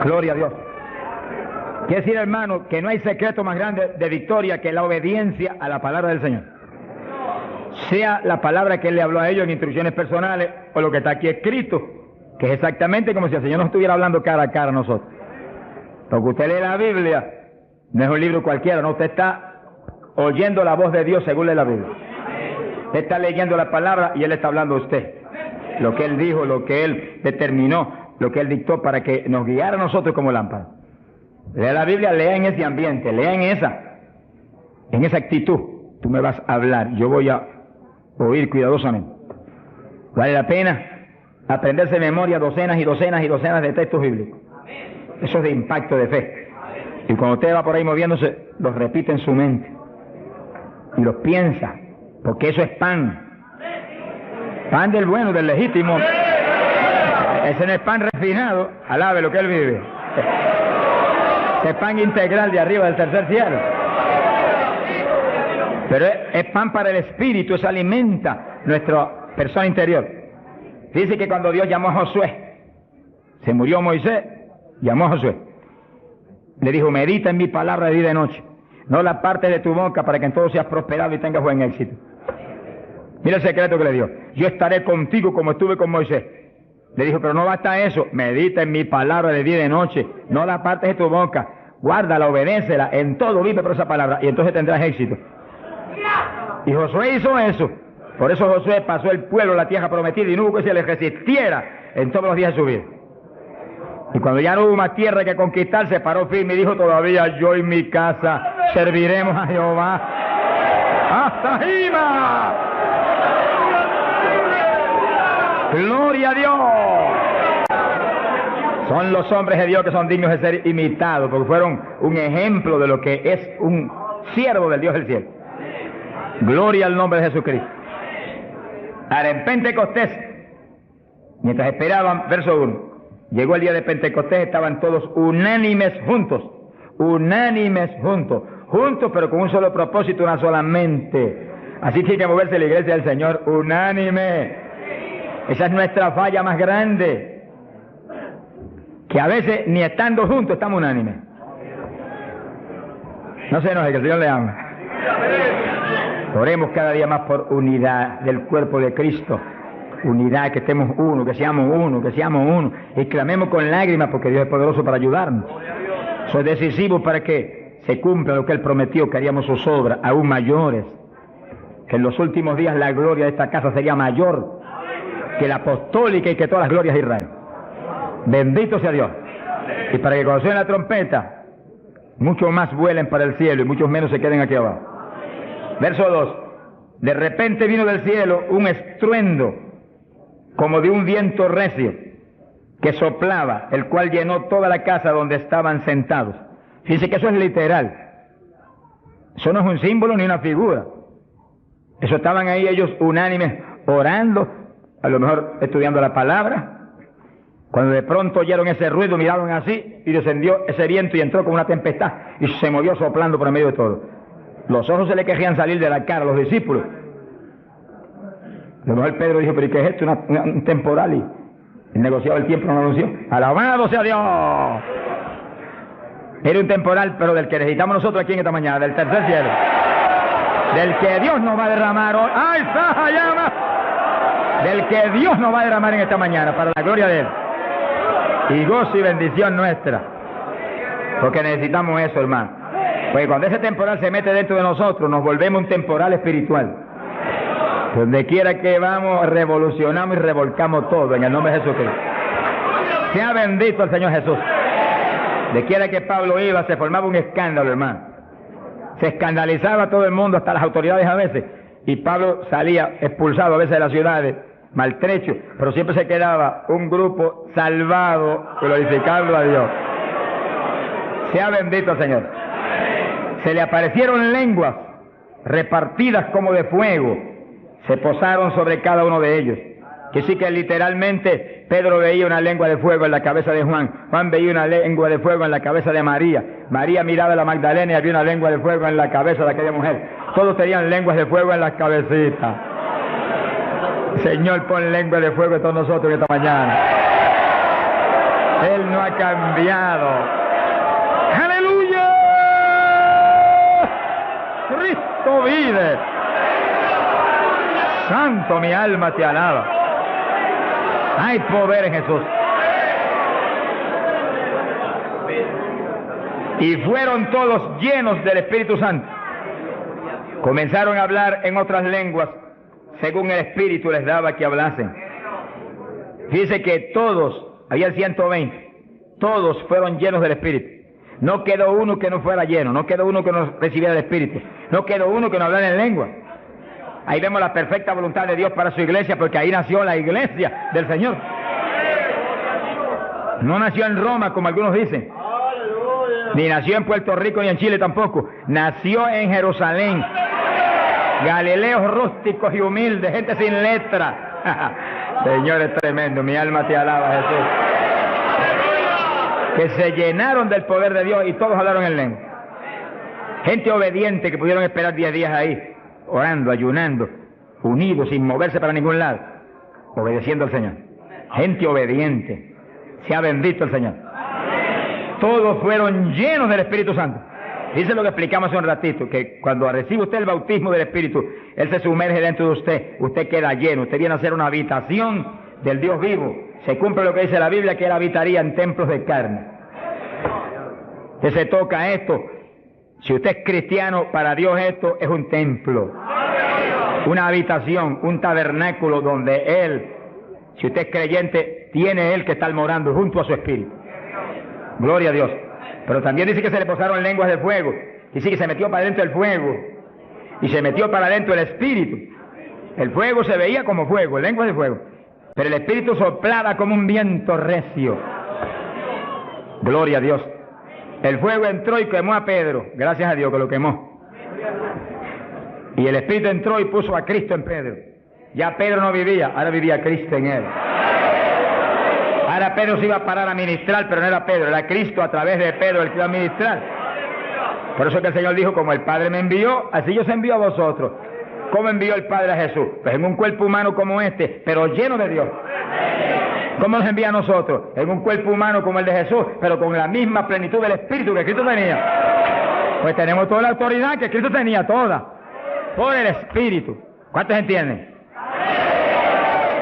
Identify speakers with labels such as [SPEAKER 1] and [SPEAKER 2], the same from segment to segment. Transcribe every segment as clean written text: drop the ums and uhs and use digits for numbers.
[SPEAKER 1] Gloria a Dios. Quiere decir, hermano, que no hay secreto más grande de victoria que la obediencia a la palabra del Señor. Sea la palabra que Él le habló a ellos en instrucciones personales o lo que está aquí escrito, que es exactamente como si el Señor nos estuviera hablando cara a cara a nosotros. Porque usted lee la Biblia, no es un libro cualquiera, no, usted está oyendo la voz de Dios según lee la Biblia. Usted está leyendo la palabra y Él está hablando a usted. Lo que Él dijo, lo que Él determinó, lo que Él dictó para que nos guiara a nosotros como lámpara. Lea la Biblia, lea en ese ambiente, lea en esa actitud. Tú me vas a hablar, yo voy a oír cuidadosamente. Vale la pena aprenderse de memoria docenas y docenas y docenas de textos bíblicos. Eso es de impacto de fe. Y cuando usted va por ahí moviéndose, los repite en su mente. Y los piensa, porque eso es pan. Pan del bueno, del legítimo. Ese no es pan refinado, alabe lo que Él vive. Ese es pan integral de arriba del tercer cielo. Pero es pan para el espíritu, eso alimenta nuestra persona interior. Dice que cuando Dios llamó a Josué, se murió Moisés, llamó a Josué. Le dijo, medita en mi palabra de día y de noche. No la parte de tu boca para que en todo seas prosperado y tengas buen éxito. Mira el secreto que le dio. Yo estaré contigo como estuve con Moisés. Le dijo, pero no basta eso. Medita en mi palabra de día y de noche. No la partes de tu boca. Guárdala, obedécela. En todo vive por esa palabra. Y entonces tendrás éxito. Y Josué hizo eso. Por eso Josué pasó el pueblo a la tierra prometida y no hubo que se le resistiera en todos los días de su vida. Y cuando ya no hubo más tierra que conquistar, se paró firme y dijo, todavía yo y mi casa serviremos a Jehová. ¡Hasta arriba! ¡Gloria a Dios! Son los hombres de Dios que son dignos de ser imitados, porque fueron un ejemplo de lo que es un siervo del Dios del cielo. Gloria al nombre de Jesucristo. Ahora, en Pentecostés, mientras esperaban, verso 1, llegó el día de Pentecostés, estaban todos unánimes juntos, juntos pero con un solo propósito, una sola mente. Así tiene que moverse la iglesia del Señor, unánime. Esa es nuestra falla más grande, que a veces ni estando juntos estamos unánimes. No se enoje, que el Señor le ama. Oremos cada día más por unidad del cuerpo de Cristo. Unidad, que estemos uno, que seamos uno. Y clamemos con lágrimas porque Dios es poderoso para ayudarnos. Eso es decisivo para que se cumpla lo que Él prometió, que haríamos sus obras aún mayores. Que en los últimos días la gloria de esta casa sería mayor que la apostólica y que todas las glorias de Israel. Bendito sea Dios. Y para que cuando suene la trompeta, muchos más vuelen para el cielo y muchos menos se queden aquí abajo. Verso 2. De repente vino del cielo un estruendo como de un viento recio que soplaba, el cual llenó toda la casa donde estaban sentados. Fíjense que eso es literal. Eso no es un símbolo ni una figura. Eso estaban ahí ellos unánimes orando, a lo mejor estudiando la palabra. Cuando de pronto oyeron ese ruido, miraron así y descendió ese viento y entró como una tempestad y se movió soplando por el medio de todo. Los ojos se le querían salir de la cara a los discípulos. A lo mejor Pedro dijo, pero ¿qué es esto? Un temporal, y el negociado del tiempo no lo anunció. ¡Alabado sea Dios! Era un temporal, pero del que necesitamos nosotros aquí en esta mañana, del tercer cielo. Del que Dios nos va a derramar hoy. ¡Ay, Saja, llama! Del que Dios nos va a derramar en esta mañana, para la gloria de Él. Y gozo y bendición nuestra. Porque necesitamos eso, hermano. Porque cuando ese temporal se mete dentro de nosotros, nos volvemos un temporal espiritual. Donde quiera que vamos, revolucionamos y revolcamos todo en el nombre de Jesucristo. Sea bendito el Señor Jesús. De quiera que Pablo iba, se formaba un escándalo, hermano. Se escandalizaba todo el mundo, hasta las autoridades a veces. Y Pablo salía expulsado a veces de las ciudades, maltrecho, pero siempre se quedaba un grupo salvado, glorificando a Dios. Sea bendito el Señor. Se le aparecieron lenguas repartidas como de fuego, se posaron sobre cada uno de ellos. Que sí que literalmente Pedro veía una lengua de fuego en la cabeza de Juan, Juan veía una lengua de fuego en la cabeza de María, María miraba a la Magdalena y había una lengua de fuego en la cabeza de aquella mujer. Todos tenían lenguas de fuego en las cabecitas. Señor, pon lengua de fuego en todos nosotros esta mañana. Él no ha cambiado. ¡Aleluya! Cristo vive. Santo, mi alma te alaba. Hay poder en Jesús. Y fueron todos llenos del Espíritu Santo. Comenzaron a hablar en otras lenguas, según el Espíritu les daba que hablasen. Dice que todos, había 120, todos fueron llenos del Espíritu. No quedó uno que no fuera lleno, no quedó uno que no recibiera el Espíritu, no quedó uno que no hablara en lengua. Ahí vemos la perfecta voluntad de Dios para su iglesia, porque ahí nació la iglesia del Señor. No nació en Roma, como algunos dicen, ni nació en Puerto Rico ni en Chile tampoco. Nació en Jerusalén. Galileos rústicos y humildes, gente sin letra. Señor, es tremendo, mi alma te alaba, Jesús. Que se llenaron del poder de Dios y todos hablaron en lengua. Gente obediente que pudieron esperar 10 días ahí, orando, ayunando, unidos, sin moverse para ningún lado, obedeciendo al Señor. Gente obediente. Sea bendito el Señor. Todos fueron llenos del Espíritu Santo. Dice lo que explicamos hace un ratito, que cuando recibe usted el bautismo del Espíritu, Él se sumerge dentro de usted, usted queda lleno, usted viene a ser una habitación del Dios vivo. Se cumple lo que dice la Biblia, que Él habitaría en templos de carne. Usted se toca esto. Si usted es cristiano, para Dios esto es un templo, una habitación, un tabernáculo donde Él, si usted es creyente, tiene Él que estar morando junto a su Espíritu. Gloria a Dios. Pero también dice que se le posaron lenguas de fuego. Dice que se metió para adentro el fuego y se metió para adentro el Espíritu. El fuego se veía como fuego, lenguas de fuego, pero el Espíritu soplaba como un viento recio. Gloria a Dios. El fuego entró y quemó a Pedro. Gracias a Dios que lo quemó. Y el Espíritu entró y puso a Cristo en Pedro. Ya Pedro no vivía, ahora vivía Cristo en él. Ahora Pedro se iba a parar a ministrar, pero no era Pedro, era Cristo a través de Pedro el que iba a ministrar. Por eso que el Señor dijo, como el Padre me envió, así yo os envío a vosotros. ¿Cómo envió el Padre a Jesús? Pues en un cuerpo humano como este, pero lleno de Dios. ¿Cómo nos envía a nosotros? En un cuerpo humano como el de Jesús, pero con la misma plenitud del Espíritu que Cristo tenía. Pues tenemos toda la autoridad que Cristo tenía, toda, por el Espíritu. ¿Cuántos entienden?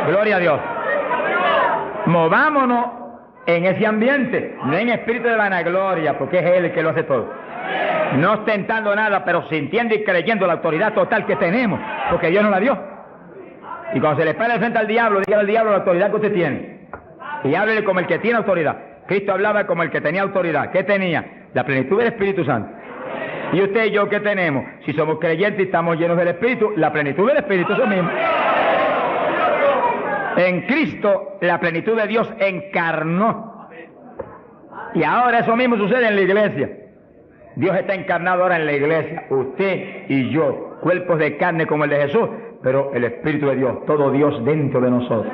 [SPEAKER 1] Gloria a Dios. Movámonos en ese ambiente, no en espíritu de vanagloria, porque es Él el que lo hace todo. No ostentando nada, pero sintiendo y creyendo la autoridad total que tenemos, porque Dios nos la dio. Y cuando se le para frente al diablo, diga al diablo la autoridad que usted tiene. Y háblele como el que tiene autoridad. Cristo hablaba como el que tenía autoridad. ¿Qué tenía? La plenitud del Espíritu Santo. ¿Y usted y yo qué tenemos? Si somos creyentes y estamos llenos del Espíritu, la plenitud del Espíritu es lo mismo. En Cristo la plenitud de Dios encarnó. Y ahora eso mismo sucede en la iglesia. Dios está encarnado ahora en la iglesia. Usted y yo, cuerpos de carne como el de Jesús, pero el Espíritu de Dios, todo Dios dentro de nosotros.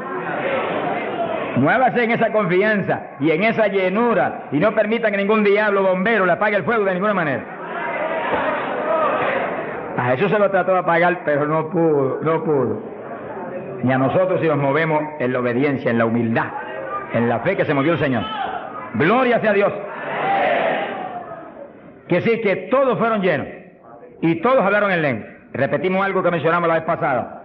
[SPEAKER 1] Muévase en esa confianza y en esa llenura y no permita que ningún diablo bombero le apague el fuego de ninguna manera. A Jesús se lo trató de apagar, pero no pudo. Ni a nosotros si nos movemos en la obediencia, en la humildad, en la fe que se movió el Señor. Gloria sea a Dios. Que sí, que todos fueron llenos y todos hablaron en lengua. Repetimos algo que mencionamos la vez pasada.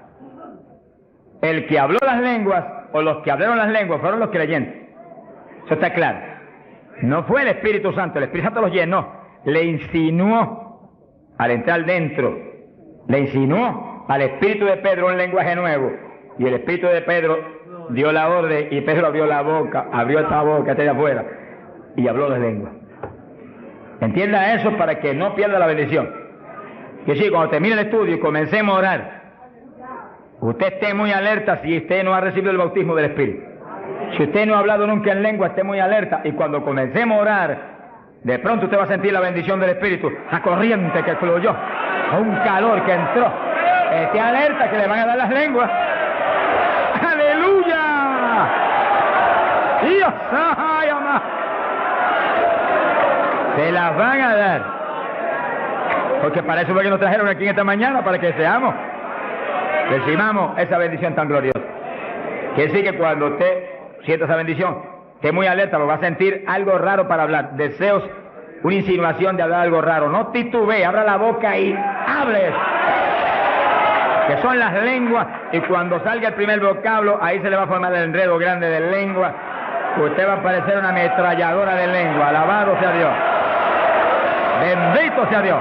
[SPEAKER 1] El que habló las lenguas o los que hablaron las lenguas fueron los creyentes. Eso está claro. No fue el Espíritu Santo, el Espíritu Santo los llenó, le insinuó al entrar dentro, le insinuó al Espíritu de Pedro un lenguaje nuevo. Y el Espíritu de Pedro dio la orden y Pedro abrió la boca, abrió esta boca, esta de afuera, y habló de lengua. Entienda eso para que no pierda la bendición. Que sí, cuando termine el estudio y comencemos a orar, usted esté muy alerta si usted no ha recibido el bautismo del Espíritu. Si usted no ha hablado nunca en lengua, esté muy alerta. Y cuando comencemos a orar, de pronto usted va a sentir la bendición del Espíritu, la corriente que fluyó, un calor que entró. Esté alerta que le van a dar las lenguas. ¡Aleluya! ¡Dios! ¡Ay, amá! Se las van a dar. Porque para eso fue que nos trajeron aquí en esta mañana, para que seamos, recibamos esa bendición tan gloriosa. Que sí, que cuando usted sienta esa bendición, esté muy alerta, lo va a sentir algo raro para hablar, deseos, una insinuación de hablar algo raro. No titubee, abra la boca y hable. Que son las lenguas, y cuando salga el primer vocablo, ahí se le va a formar el enredo grande de lengua. Usted va a parecer una ametralladora de lengua. Alabado sea Dios. Bendito sea Dios.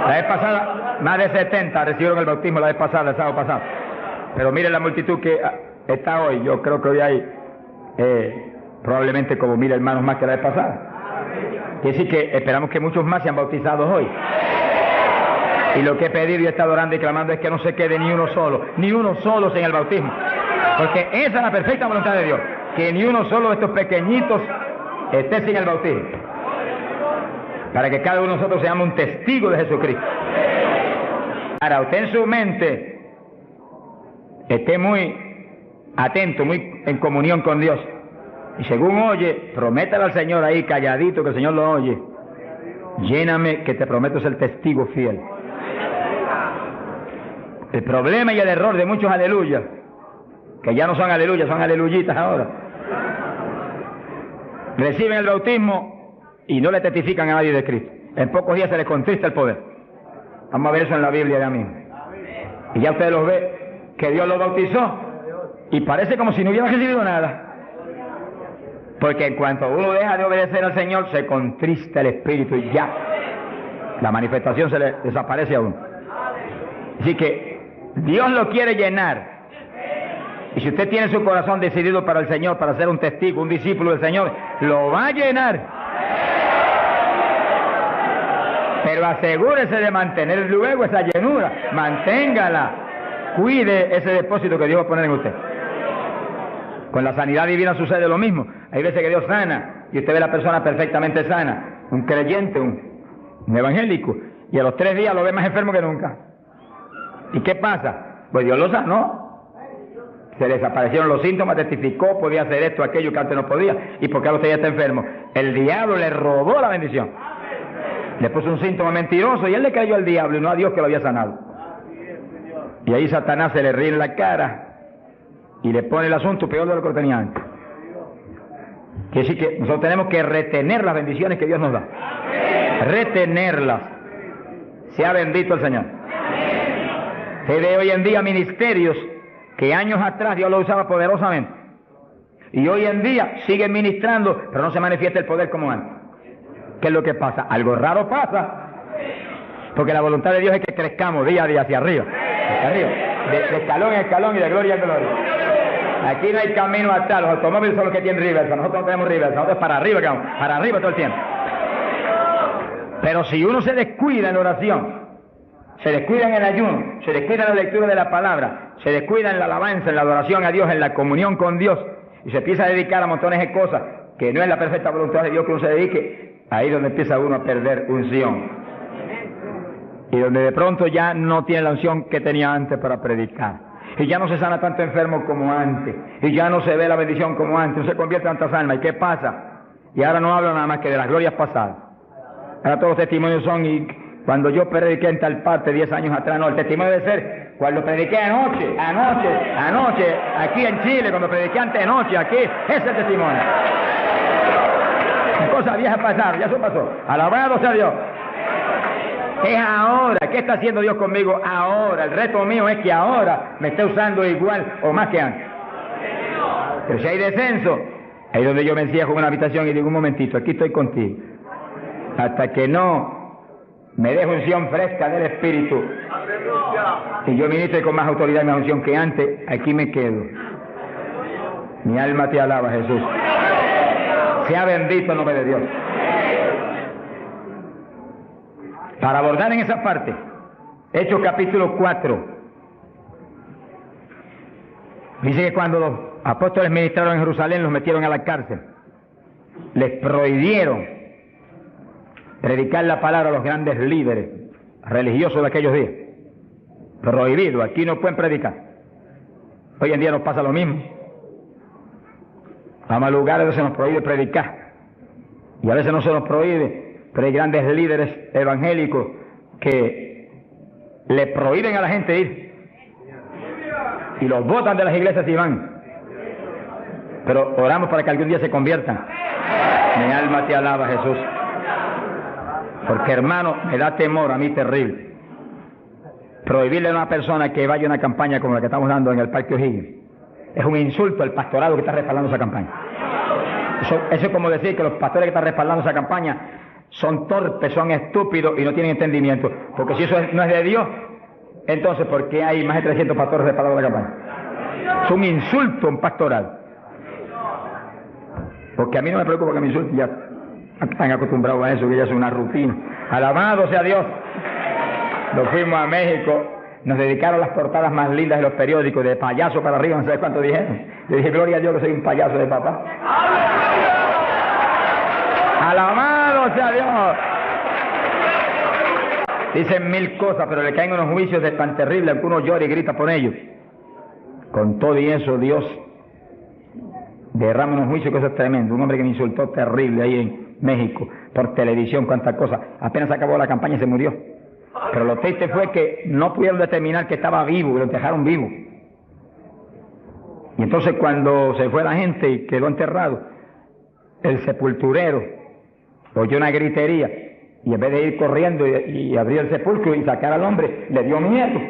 [SPEAKER 1] La vez pasada, más de 70 recibieron el bautismo la vez pasada, el sábado pasado. Pero miren la multitud que está hoy. Yo creo que hoy hay probablemente como 1000 hermanos más que la vez pasada. Quiere decir que esperamos que muchos más sean bautizados hoy. Y lo que he pedido y he estado orando y clamando es que no se quede ni uno solo sin el bautismo. Porque esa es la perfecta voluntad de Dios, que ni uno solo de estos pequeñitos esté sin el bautismo. Para que cada uno de nosotros seamos un testigo de Jesucristo. Ahora, usted en su mente esté muy atento, muy en comunión con Dios. Y según oye, prométale al Señor ahí calladito que el Señor lo oye. Lléname que te prometo ser testigo fiel. El problema y el error de muchos aleluyas, que ya no son aleluyas, son aleluyitas ahora, reciben el bautismo y no le testifican a nadie de Cristo. En pocos días se les contrista el poder. Vamos a ver eso en la Biblia ya mismo. Y ya usted los ve, que Dios los bautizó, y parece como si no hubiera recibido nada. Porque en cuanto uno deja de obedecer al Señor, se contrista el Espíritu y ya la manifestación se le desaparece a uno. Así que Dios lo quiere llenar. Y si usted tiene su corazón decidido para el Señor, para ser un testigo, un discípulo del Señor, lo va a llenar. Pero asegúrese de mantener luego esa llenura. Manténgala. Cuide ese depósito que Dios va a poner en usted. Con la sanidad divina sucede lo mismo. Hay veces que Dios sana y usted ve a la persona perfectamente sana, un creyente, un evangélico, y a los 3 días lo ve más enfermo que nunca. ¿Y qué pasa? Pues Dios lo sanó. Se desaparecieron los síntomas, testificó, podía hacer esto, aquello que antes no podía. ¿Y por qué ahora usted ya está enfermo? El diablo le robó la bendición. Le puso un síntoma mentiroso y él le creyó al diablo y no a Dios que lo había sanado. Y ahí Satanás se le ríe en la cara y le pone el asunto peor de lo que lo tenía antes. Quiere decir que nosotros tenemos que retener las bendiciones que Dios nos da. Retenerlas. Sea bendito el Señor. Se ve hoy en día ministerios que años atrás Dios lo usaba poderosamente. Y hoy en día siguen ministrando, pero no se manifiesta el poder como antes. ¿Qué es lo que pasa? Algo raro pasa. Porque la voluntad de Dios es que crezcamos día a día hacia arriba. Hacia arriba. De escalón en escalón y de gloria en gloria. Aquí no hay camino atrás. Los automóviles son los que tienen reversa. Nosotros no tenemos reversa. Nosotros para arriba, para arriba todo el tiempo. Pero si uno se descuida en la oración, se descuida en el ayuno, se descuida en la lectura de la palabra, se descuida en la alabanza, en la adoración a Dios, en la comunión con Dios, y se empieza a dedicar a montones de cosas que no es la perfecta voluntad de Dios que uno se dedique, ahí es donde empieza uno a perder unción. Y donde de pronto ya no tiene la unción que tenía antes para predicar. Y ya no se sana tanto enfermo como antes. Y ya no se ve la bendición como antes. No se convierte en tantas almas. ¿Y qué pasa? Y ahora no hablo nada más que de las glorias pasadas. Ahora todos los testimonios son, y cuando yo prediqué en tal parte 10 años atrás, no, el testimonio debe ser cuando prediqué anoche, aquí en Chile, cuando prediqué antenoche, aquí, ese es el testimonio. Cosas viejas pasaron, ya eso pasó. Alabado sea Dios. Es ahora. ¿Qué está haciendo Dios conmigo ahora? El reto mío es que ahora me esté usando igual o más que antes. Pero si hay descenso, ahí es donde yo me encierro en una habitación y digo, un momentito, aquí estoy contigo. Hasta que no me deje unción fresca del Espíritu y yo ministre con más autoridad y más unción que antes, aquí me quedo. Mi alma te alaba, Jesús. Sea bendito el nombre de Dios. Para abordar en esa parte, Hechos capítulo 4, dice que cuando los apóstoles ministraron en Jerusalén, los metieron a la cárcel, les prohibieron predicar la palabra a los grandes líderes religiosos de aquellos días. Prohibido, aquí no pueden predicar. Hoy en día nos pasa lo mismo. Vamos a lugares donde se nos prohíbe predicar, y a veces no se nos prohíbe, pero hay grandes líderes evangélicos que le prohíben a la gente ir. y los botan de las iglesias y van. Pero oramos para que algún día se conviertan. Mi alma te alaba, Jesús. Porque, hermano, me da temor a mí terrible prohibirle a una persona que vaya a una campaña como la que estamos dando en el Parque O'Higgins. Es un insulto al pastorado que está respaldando esa campaña. Eso es como decir que los pastores que están respaldando esa campaña son torpes, son estúpidos y no tienen entendimiento. Porque si eso no es de Dios, entonces ¿por qué hay más de 300 pastores respaldando la campaña? Es un insulto a un pastoral. Porque a mí no me preocupa que me insulten, ya están acostumbrados a eso, que ya es una rutina. Alabado sea Dios. Nos fuimos a México, nos dedicaron las portadas más lindas de los periódicos, de payaso para arriba, no sé cuánto dijeron. Yo dije, gloria a Dios que soy un payaso de papá. Alabado sea Dios. Dicen mil cosas, pero le caen unos juicios de tan terribles que uno llora y grita por ellos. Con todo y eso, Dios derrama unos juicios que eso es tremendo. Un hombre que me insultó terrible ahí en México, por televisión, cuántas cosas. Apenas acabó la campaña y se murió. Pero lo triste fue que no pudieron determinar que estaba vivo, y lo dejaron vivo. Y entonces cuando se fue la gente y quedó enterrado, el sepulturero oyó una gritería, y en vez de ir corriendo y abrir el sepulcro y sacar al hombre, le dio miedo,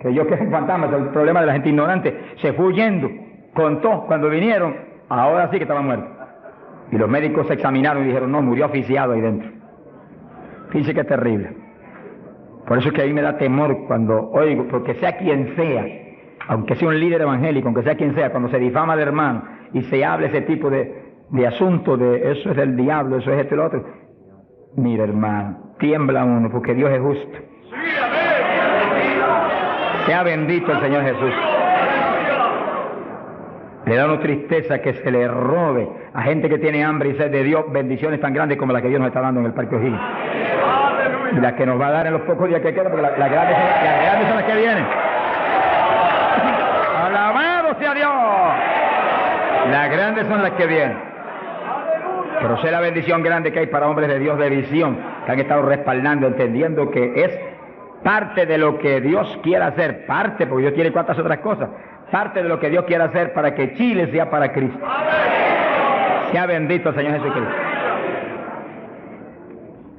[SPEAKER 1] creyó que es un fantasma. Es el problema de la gente ignorante. Se fue huyendo, contó, cuando vinieron, ahora sí que estaba muerto. Y los médicos se examinaron y dijeron, no, murió asfixiado ahí dentro. Fíjese que es terrible. Por eso es que a mí me da temor cuando oigo, porque sea quien sea, aunque sea un líder evangélico, aunque sea quien sea, cuando se difama de hermano y se habla ese tipo de asuntos, de eso es del diablo, eso es esto y lo otro. Mira, hermano, tiembla uno, porque Dios es justo. Sea bendito el Señor Jesús. Le da una tristeza que se le robe a gente que tiene hambre y sed de Dios bendiciones tan grandes como las que Dios nos está dando en el Parque O'Higgins. Y las que nos va a dar en los pocos días que quedan, porque las grandes son las que vienen. ¡Alabado sea Dios! Las grandes son las que vienen. Pero sé la bendición grande que hay para hombres de Dios de visión, que han estado respaldando, entendiendo que es parte de lo que Dios quiere hacer, parte, porque Dios tiene cuantas otras cosas, parte de lo que Dios quiere hacer para que Chile sea para Cristo. Sea bendito el Señor Jesucristo.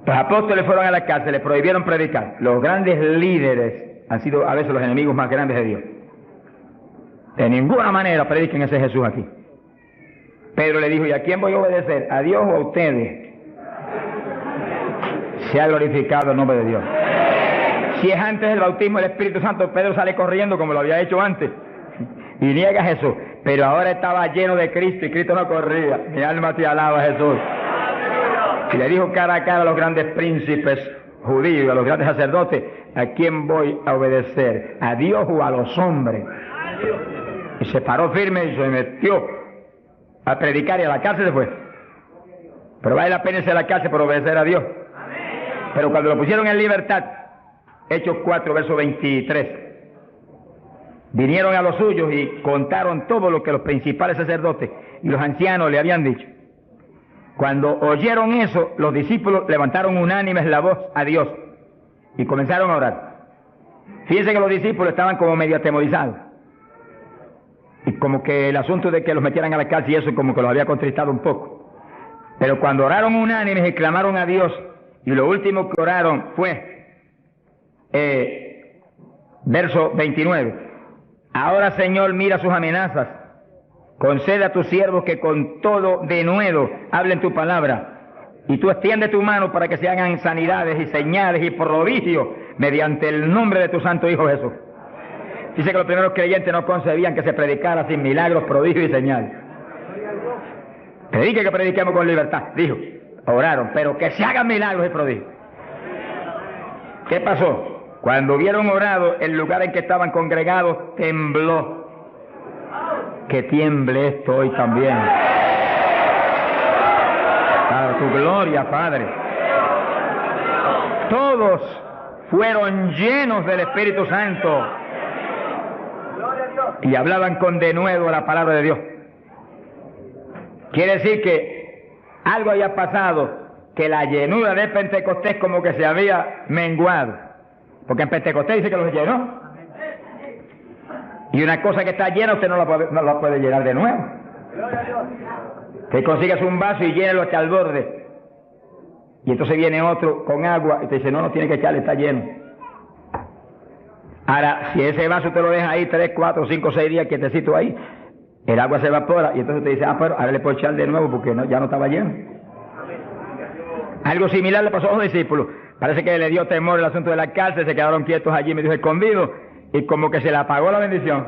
[SPEAKER 1] Los apóstoles fueron a la cárcel, les prohibieron predicar. Los grandes líderes han sido a veces los enemigos más grandes de Dios. De ninguna manera prediquen ese Jesús aquí. Pedro le dijo, ¿y a quién voy a obedecer? ¿A Dios o a ustedes? Se ha glorificado el nombre de Dios. Si es antes del bautismo del Espíritu Santo, Pedro sale corriendo como lo había hecho antes y niega a Jesús. Pero ahora estaba lleno de Cristo y Cristo no corría. Mi alma te alaba, Jesús. Y le dijo cara a cara a los grandes príncipes judíos y a los grandes sacerdotes, ¿a quién voy a obedecer? ¿A Dios o a los hombres? Y se paró firme y se metió a predicar, y a la cárcel se fue. Pero vale la pena irse a la cárcel por obedecer a Dios. Pero cuando lo pusieron en libertad, Hechos 4, verso 23, vinieron a los suyos y contaron todo lo que los principales sacerdotes y los ancianos le habían dicho. Cuando oyeron eso, los discípulos levantaron unánimes la voz a Dios y comenzaron a orar. Fíjense que los discípulos estaban como medio atemorizados. Y como que el asunto de que los metieran a la cárcel y eso como que los había contristado un poco. Pero cuando oraron unánimes y clamaron a Dios, y lo último que oraron fue, verso 29, ahora Señor mira sus amenazas, concede a tus siervos que con todo denuedo hablen tu palabra, y tú extiende tu mano para que se hagan sanidades y señales y prodigios mediante el nombre de tu santo Hijo Jesús. Dice que los primeros creyentes no concebían que se predicara sin milagros, prodigios y señales. Predique que prediquemos con libertad, dijo. Oraron, pero que se hagan milagros y prodigios. ¿Qué pasó? Cuando hubieron orado, el lugar en que estaban congregados tembló. Que tiemble esto hoy también. Para tu gloria, Padre. Todos fueron llenos del Espíritu Santo y hablaban con denuedo la palabra de Dios. Quiere decir que algo había pasado, que la llenura de Pentecostés como que se había menguado. Porque en Pentecostés dice que los llenó. Y una cosa que está llena usted no la puede llenar de nuevo. Que consigas un vaso y llénelo hasta el borde. Y entonces viene otro con agua y te dice, no tiene que echarle, está lleno. Ahora, si ese vaso te lo deja ahí 3, 4, 5, 6 días quietecito ahí, el agua se evapora y entonces te dice, pero ahora le puedo echar de nuevo porque ya no estaba lleno. Algo similar le pasó a los discípulos. Parece que le dio temor el asunto de la cárcel, se quedaron quietos allí, medio escondidos, y como que se le apagó la bendición.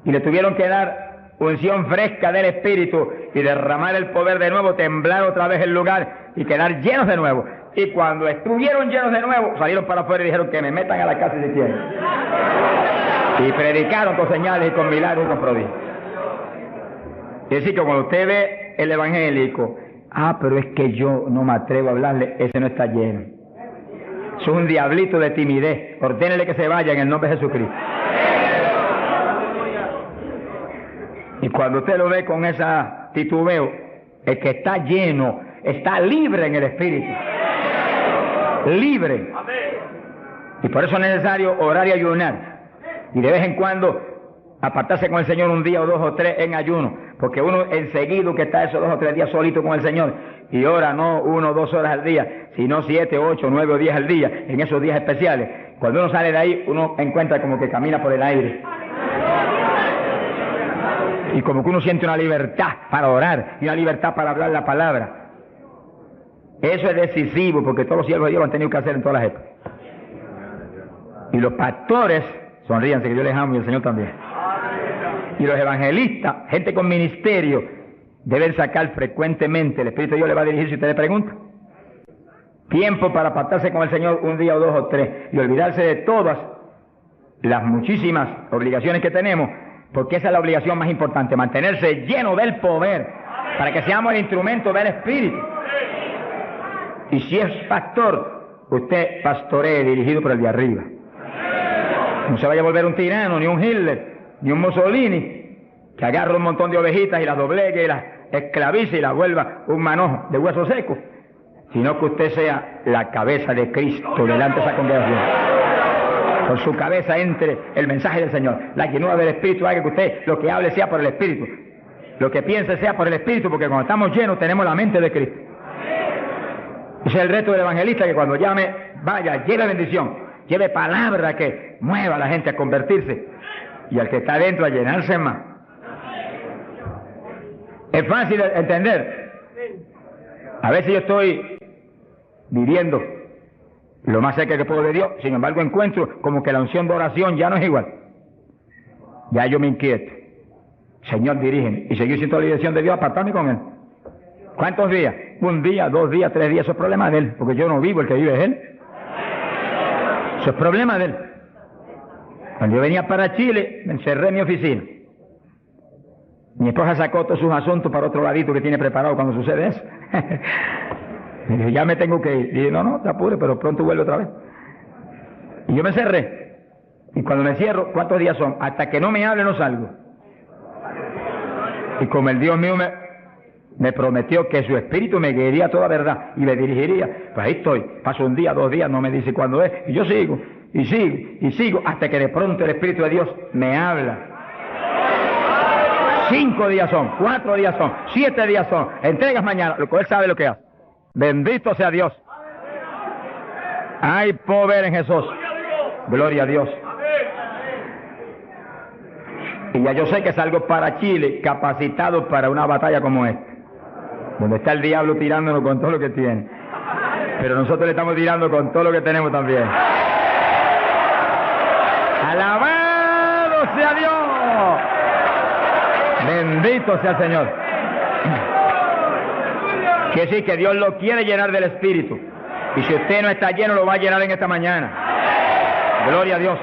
[SPEAKER 1] Y le tuvieron que dar unción fresca del Espíritu y derramar el poder de nuevo, temblar otra vez el lugar y quedar llenos de nuevo. Y cuando estuvieron llenos de nuevo, salieron para afuera y dijeron que me metan a la cárcel si quieren. Y predicaron con señales y con milagros y con prodigios. Es decir, que cuando usted ve el evangélico, pero es que yo no me atrevo a hablarle, ese no está lleno. Es un diablito de timidez. Ordénele que se vaya en el nombre de Jesucristo. Y cuando usted lo ve con esa titubeo, el que está lleno, está libre en el Espíritu. Libre. Y por eso es necesario orar y ayunar. Y de vez en cuando apartarse con el Señor un día o 2 o 3 en ayuno. Porque uno enseguida que está esos 2 o 3 días solito con el Señor y ora no 1 o 2 horas al día, sino 7, 8, 9 o 10 al día, en esos días especiales. Cuando uno sale de ahí, uno encuentra como que camina por el aire. Y como que uno siente una libertad para orar y una libertad para hablar la palabra. Eso es decisivo porque todos los siervos de Dios lo han tenido que hacer en todas las épocas. Y los pastores, sonríanse que yo les amo y el Señor también. Y los evangelistas, gente con ministerio, deben sacar frecuentemente, el Espíritu de Dios le va a dirigir si usted le pregunta. Tiempo para apartarse con el Señor un día o 2 o 3 y olvidarse de todas las muchísimas obligaciones que tenemos, porque esa es la obligación más importante, mantenerse lleno del poder, para que seamos el instrumento del Espíritu. Y si es pastor, usted pastoree dirigido por el de arriba. No se vaya a volver un tirano, ni un Hitler, ni un Mussolini, que agarre un montón de ovejitas y las doblegue y las esclavice y las vuelva un manojo de huesos secos, sino que usted sea la cabeza de Cristo delante de esa congregación. Por su cabeza entre el mensaje del Señor. La llenura del Espíritu haga que usted lo que hable sea por el Espíritu, lo que piense sea por el Espíritu, porque cuando estamos llenos tenemos la mente de Cristo. Ese es el reto del evangelista, que cuando llame, vaya, lleve bendición, lleve palabra que mueva a la gente a convertirse y al que está adentro a llenarse más. Es fácil de entender. A veces yo estoy viviendo lo más cerca que puedo de Dios, sin embargo encuentro como que la unción de oración ya no es igual. Ya yo me inquieto. Señor, dirígeme. Y seguir siendo la dirección de Dios, apartarme con Él. ¿Cuántos días? 1 día, 2 días, 3 días. Eso es problema de Él, porque yo no vivo, el que vive es Él. Eso es problema de Él. Cuando yo venía para Chile, me encerré en mi oficina. Mi esposa sacó todos sus asuntos para otro ladito que tiene preparado cuando sucede eso. Y dije, ya me tengo que ir. Y dije, no, te apures, pero pronto vuelve otra vez. Y yo me encerré. Y cuando me cierro, ¿cuántos días son? Hasta que no me hable no salgo. Y como el Dios mío me prometió que su espíritu me guiaría a toda verdad y me dirigiría, pues ahí estoy. Paso 1 día, 2 días, no me dice cuándo es. Y yo sigo, y sigo, y sigo, hasta que de pronto el Espíritu de Dios me habla. 5 días son, 4 días son, 7 días son. Entregas mañana, lo que Él sabe lo que hace. Bendito sea Dios. Hay poder en Jesús. Gloria a Dios. Y ya yo sé que salgo para Chile capacitado para una batalla como esta, donde está el diablo tirándonos con todo lo que tiene, pero nosotros le estamos tirando con todo lo que tenemos también. ¡Alabado sea Dios! Bendito sea el Señor. Quiere decir que Dios lo quiere llenar del Espíritu. Y si usted no está lleno, lo va a llenar en esta mañana. Gloria a Dios.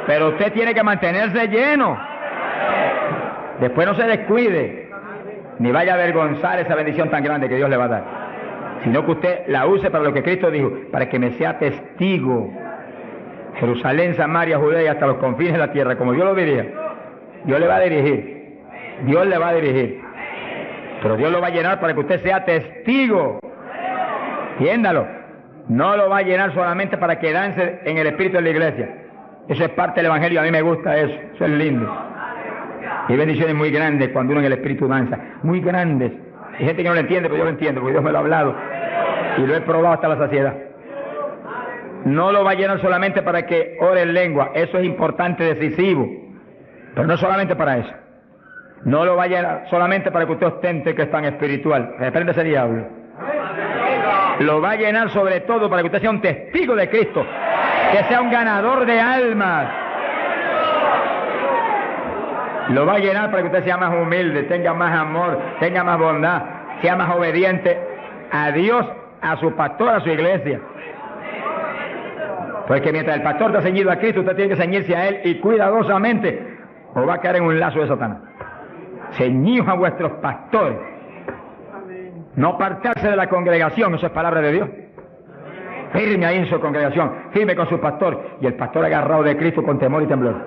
[SPEAKER 1] Pero usted tiene que mantenerse lleno. Después no se descuide, ni vaya a avergonzar esa bendición tan grande que Dios le va a dar. Sino que usted la use para lo que Cristo dijo, para que me sea testigo. Jerusalén, Samaria, Judea y hasta los confines de la tierra, como Dios lo diría. Dios le va a dirigir. Dios le va a dirigir. Pero Dios lo va a llenar para que usted sea testigo. Entiéndalo. No lo va a llenar solamente para quedarse en el espíritu de la iglesia. Eso es parte del Evangelio, a mí me gusta eso, eso es lindo. Y hay bendiciones muy grandes cuando uno en el Espíritu danza, muy grandes. Hay gente que no lo entiende, pero yo lo entiendo, porque Dios me lo ha hablado y lo he probado hasta la saciedad. No lo va a llenar solamente para que ore en lengua, eso es importante, decisivo, pero no solamente para eso. No lo va a llenar solamente para que usted ostente que es tan espiritual. Reprende ese diablo. Lo va a llenar sobre todo para que usted sea un testigo de Cristo, que sea un ganador de almas. Lo va a llenar para que usted sea más humilde, tenga más amor, tenga más bondad, sea más obediente a Dios, a su pastor, a su iglesia. Porque mientras el pastor está ceñido a Cristo, usted tiene que ceñirse a Él y cuidadosamente, o va a caer en un lazo de Satanás. Ceñidos a vuestros pastores. No apartarse de la congregación, eso es palabra de Dios. Firme ahí en su congregación, firme con su pastor, y el pastor agarrado de Cristo con temor y temblor.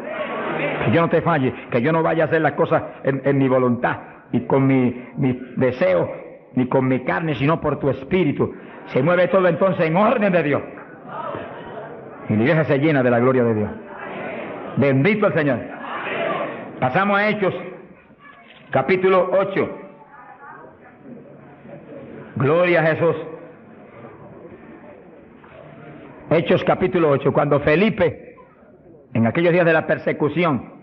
[SPEAKER 1] Que yo no te falle, que yo no vaya a hacer las cosas en mi voluntad y con mi deseo, ni con mi carne, sino por tu espíritu. Se mueve todo entonces en orden de Dios. Y la iglesia se llena de la gloria de Dios. Bendito el Señor. Pasamos a Hechos, capítulo 8. Gloria a Jesús. Hechos capítulo 8. Cuando Felipe, en aquellos días de la persecución,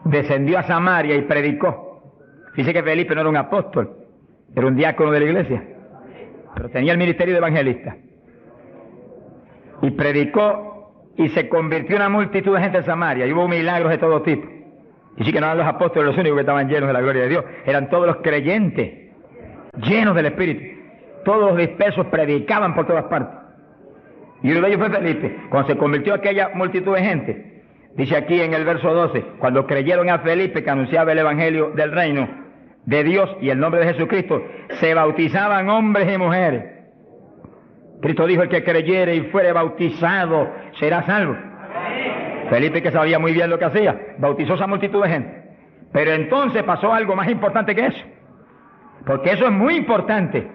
[SPEAKER 1] descendió a Samaria y predicó. Dice que Felipe no era un apóstol, era un diácono de la iglesia, pero tenía el ministerio de evangelista. Y predicó y se convirtió una multitud de gente en Samaria, y hubo milagros de todo tipo. Y sí que no eran los apóstoles los únicos que estaban llenos de la gloria de Dios, eran todos los creyentes, llenos del Espíritu. Todos los dispersos predicaban por todas partes. Y uno de ellos fue Felipe. Cuando se convirtió aquella multitud de gente, dice aquí en el verso 12, cuando creyeron a Felipe que anunciaba el Evangelio del reino de Dios y el nombre de Jesucristo, se bautizaban hombres y mujeres. Cristo dijo, el que creyere y fuere bautizado será salvo. Felipe, que sabía muy bien lo que hacía, bautizó esa multitud de gente. Pero entonces pasó algo más importante que eso, porque eso es muy importante,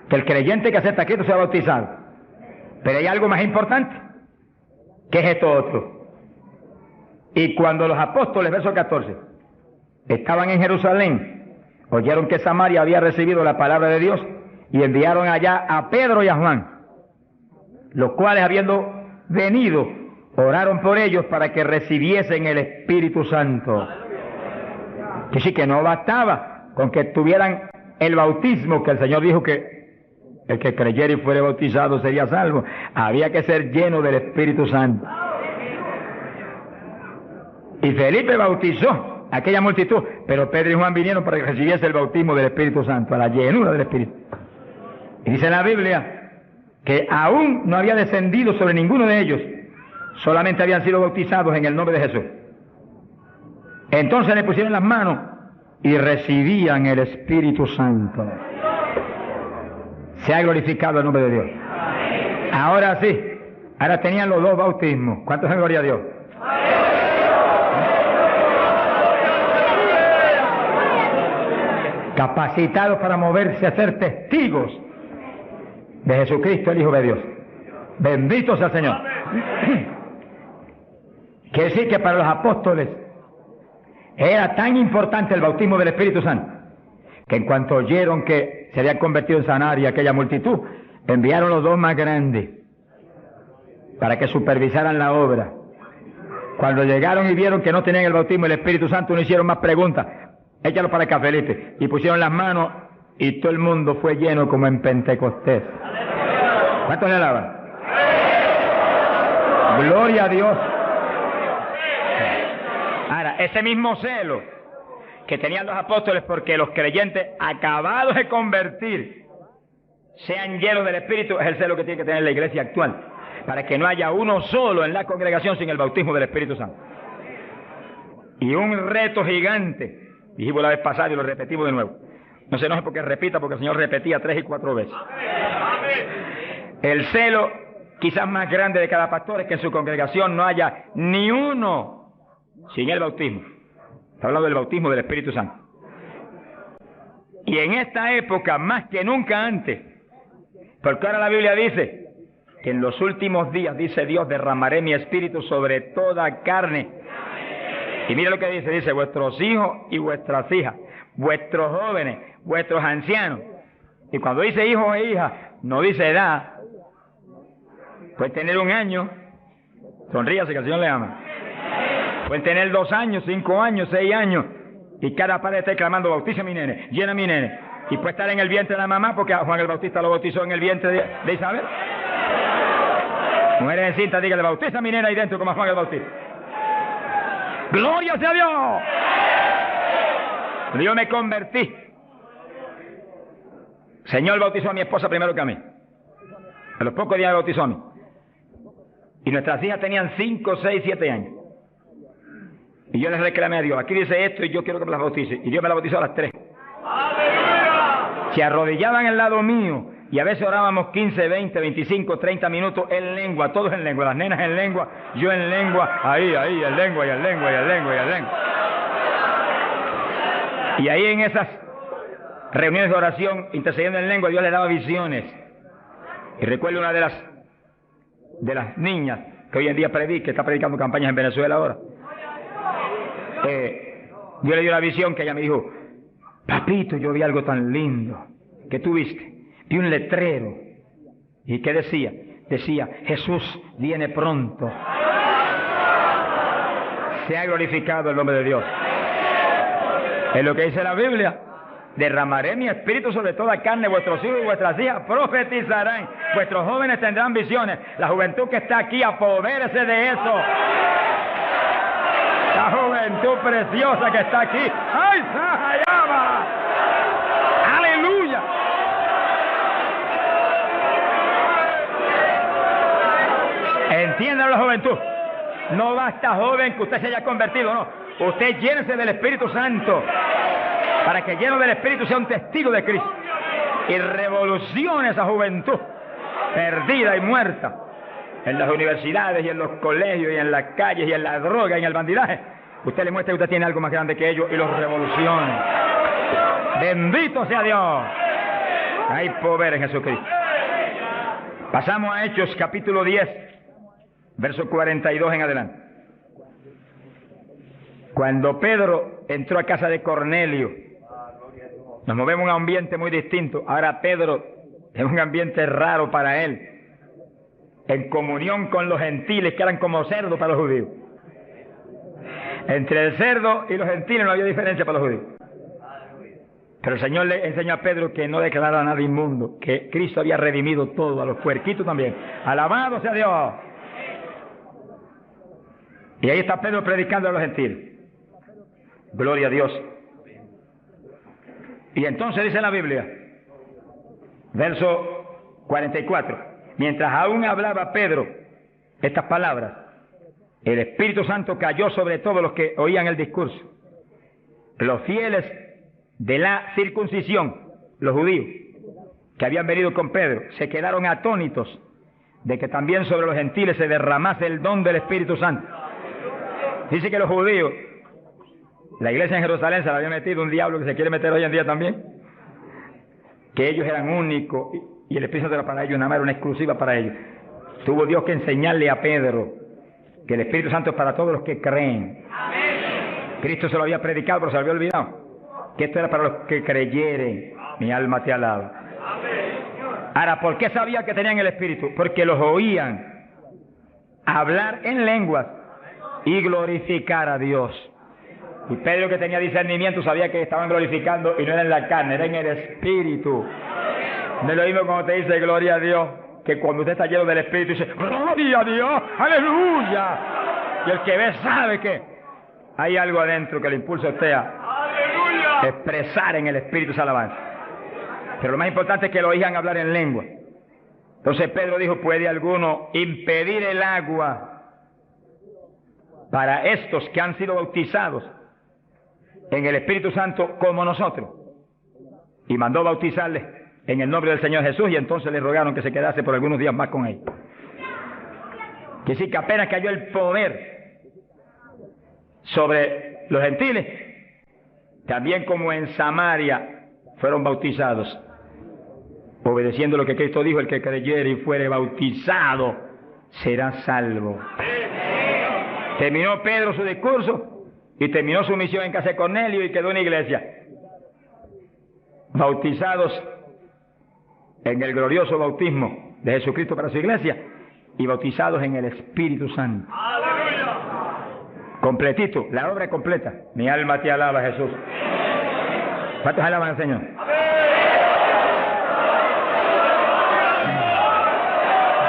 [SPEAKER 1] que el creyente que acepta a Cristo sea bautizado. Pero hay algo más importante, que es esto otro. Y cuando los apóstoles, verso 14, estaban en Jerusalén, oyeron que Samaria había recibido la palabra de Dios, y enviaron allá a Pedro y a Juan, los cuales, habiendo venido, oraron por ellos para que recibiesen el Espíritu Santo. Que sí, que no bastaba con que tuvieran el bautismo, que el Señor dijo que el que creyera y fuere bautizado sería salvo. Había que ser lleno del Espíritu Santo. Y Felipe bautizó a aquella multitud, pero Pedro y Juan vinieron para que recibiese el bautismo del Espíritu Santo, a la llenura del Espíritu. Y dice la Biblia que aún no había descendido sobre ninguno de ellos, solamente habían sido bautizados en el nombre de Jesús. Entonces le pusieron las manos y recibían el Espíritu Santo. Se ha glorificado el nombre de Dios. Ahora sí, ahora tenían los dos bautismos. ¿Cuántos en gloria a Dios? Capacitados para moverse a ser testigos de Jesucristo, el Hijo de Dios. Bendito sea el Señor. Quiere decir que para los apóstoles era tan importante el bautismo del Espíritu Santo, que en cuanto oyeron que se había convertido en Samaria aquella multitud, enviaron los dos más grandes para que supervisaran la obra. Cuando llegaron y vieron que no tenían el bautismo del Espíritu Santo, no hicieron más preguntas. Échalo para acá, Felipe. Y pusieron las manos y todo el mundo fue lleno como en Pentecostés. ¿Cuántos le alaban? Gloria a Dios. Ahora, ese mismo celo que tenían los apóstoles porque los creyentes acabados de convertir sean llenos del Espíritu, es el celo que tiene que tener la iglesia actual, para que no haya uno solo en la congregación sin el bautismo del Espíritu Santo. Y un reto gigante, dijimos la vez pasada y lo repetimos de nuevo. No se enoje porque repita, porque el Señor repetía 3 y 4 veces. El celo quizás más grande de cada pastor es que en su congregación no haya ni uno sin el bautismo. Está hablando del bautismo del Espíritu Santo. Y en esta época, más que nunca antes, porque ahora la Biblia dice que en los últimos días, dice Dios, derramaré mi espíritu sobre toda carne. Y mira lo que dice, vuestros hijos y vuestras hijas, vuestros jóvenes, vuestros ancianos. Y cuando dice hijos e hijas, no dice edad. Pueden tener 1 año, sonríase que el Señor le ama. Pueden tener 2 años, 5 años, 6 años, y cada padre está clamando, bautiza a mi nene, llena a mi nene. Y puede estar en el vientre de la mamá, porque a Juan el Bautista lo bautizó en el vientre de Isabel. Mujeres en cinta, dígale, bautiza a mi nena ahí dentro como a Juan el Bautista. ¡Gloria sea a Dios! Yo me convertí. El Señor bautizó a mi esposa primero que a mí. A los pocos días me bautizó a mí. Y nuestras hijas tenían 5, 6, 7 años. Y yo les reclamé a Dios, aquí dice esto y yo quiero que me las bautice. Y Dios me las bautizó a las 3. Se arrodillaban al lado mío y a veces orábamos 15, 20, 25, 30 minutos en lengua, todos en lengua, las nenas en lengua, yo en lengua, ahí, en lengua, y en lengua, y en lengua, y en lengua. Y ahí en esas reuniones de oración, intercediendo en lengua, Dios le daba visiones. Y recuerdo una de las niñas que hoy en día está predicando campañas en Venezuela ahora. Dios le dio la visión que ella me dijo, papito, yo vi algo tan lindo. ¿Qué tú viste? Vi un letrero. ¿Y qué decía? Decía, Jesús viene pronto. Se ha glorificado el nombre de Dios. Es lo que dice la Biblia. Derramaré mi espíritu sobre toda carne, vuestros hijos y vuestras hijas profetizarán, vuestros jóvenes tendrán visiones. La juventud que está aquí, apodérese de eso. La juventud preciosa que está aquí. ¡Ay, Sahayama! ¡Aleluya! Entiendan la juventud. No basta, joven, que usted se haya convertido, no. Usted llénese del Espíritu Santo para que lleno del Espíritu sea un testigo de Cristo y revolucione esa juventud perdida y muerta en las universidades y en los colegios y en las calles y en la droga y en el bandidaje. Usted le muestra que usted tiene algo más grande que ellos y los revolucione. Bendito sea Dios. Hay poder en Jesucristo. Pasamos a Hechos capítulo 10, verso 42 en adelante. Cuando Pedro entró a casa de Cornelio, nos movemos en un ambiente muy distinto. Ahora Pedro es un ambiente raro para él, en comunión con los gentiles que eran como cerdos para los judíos. Entre el cerdo y los gentiles no había diferencia para los judíos. Pero el Señor le enseñó a Pedro que no declarara nada inmundo, que Cristo había redimido todo, a los puerquitos también. Alabado sea Dios. Y ahí está Pedro predicando a los gentiles. Gloria a Dios. Y entonces dice la Biblia, verso 44, mientras aún hablaba Pedro estas palabras, el Espíritu Santo cayó sobre todos los que oían el discurso. Los fieles de la circuncisión, los judíos, que habían venido con Pedro, se quedaron atónitos de que también sobre los gentiles se derramase el don del Espíritu Santo. Dice que los judíos, la iglesia en Jerusalén se la había metido un diablo que se quiere meter hoy en día también, que ellos eran únicos y el Espíritu Santo era para ellos, nada más era una exclusiva para ellos. Tuvo Dios que enseñarle a Pedro que el Espíritu Santo es para todos los que creen. Cristo se lo había predicado, pero se lo había olvidado, que esto era para los que creyeren. Mi alma te alaba. Ahora, ¿por qué sabía que tenían el Espíritu? Porque los oían hablar en lenguas y glorificar a Dios. Y Pedro, que tenía discernimiento, sabía que estaban glorificando y no era en la carne, era en el Espíritu. No es lo mismo cuando te dice gloria a Dios, que cuando usted está lleno del Espíritu dice gloria a Dios, aleluya. Y el que ve sabe que hay algo adentro que le impulsa a usted a expresar en el Espíritu esa alabanza. Pero lo más importante es que lo oigan hablar en lengua. Entonces Pedro dijo, ¿puede alguno impedir el agua para estos que han sido bautizados en el Espíritu Santo como nosotros? Y mandó bautizarles en el nombre del Señor Jesús, y entonces le rogaron que se quedase por algunos días más con ellos. Que sí, que apenas cayó el poder sobre los gentiles, también como en Samaria fueron bautizados. obedeciendo lo que Cristo dijo, el que creyere y fuere bautizado será salvo. Terminó Pedro su discurso y terminó su misión en casa de Cornelio y quedó en la iglesia. Bautizados en el glorioso bautismo de Jesucristo para su iglesia y bautizados en el Espíritu Santo. Completito, la obra es completa. Mi alma te alaba, Jesús. ¿Cuántos alaban al Señor?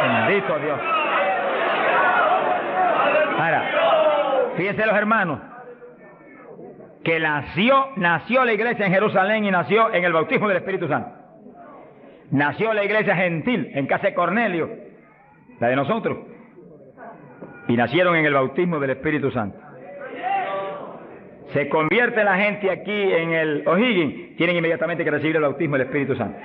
[SPEAKER 1] Bendito Dios. Ahora, fíjense los hermanos, que nació la iglesia en Jerusalén y nació en el bautismo del Espíritu Santo. Nació la iglesia gentil en casa de Cornelio, la de nosotros, y nacieron en el bautismo del Espíritu Santo. Se convierte la gente aquí en el O'Higgins, tienen inmediatamente que recibir el bautismo del Espíritu Santo.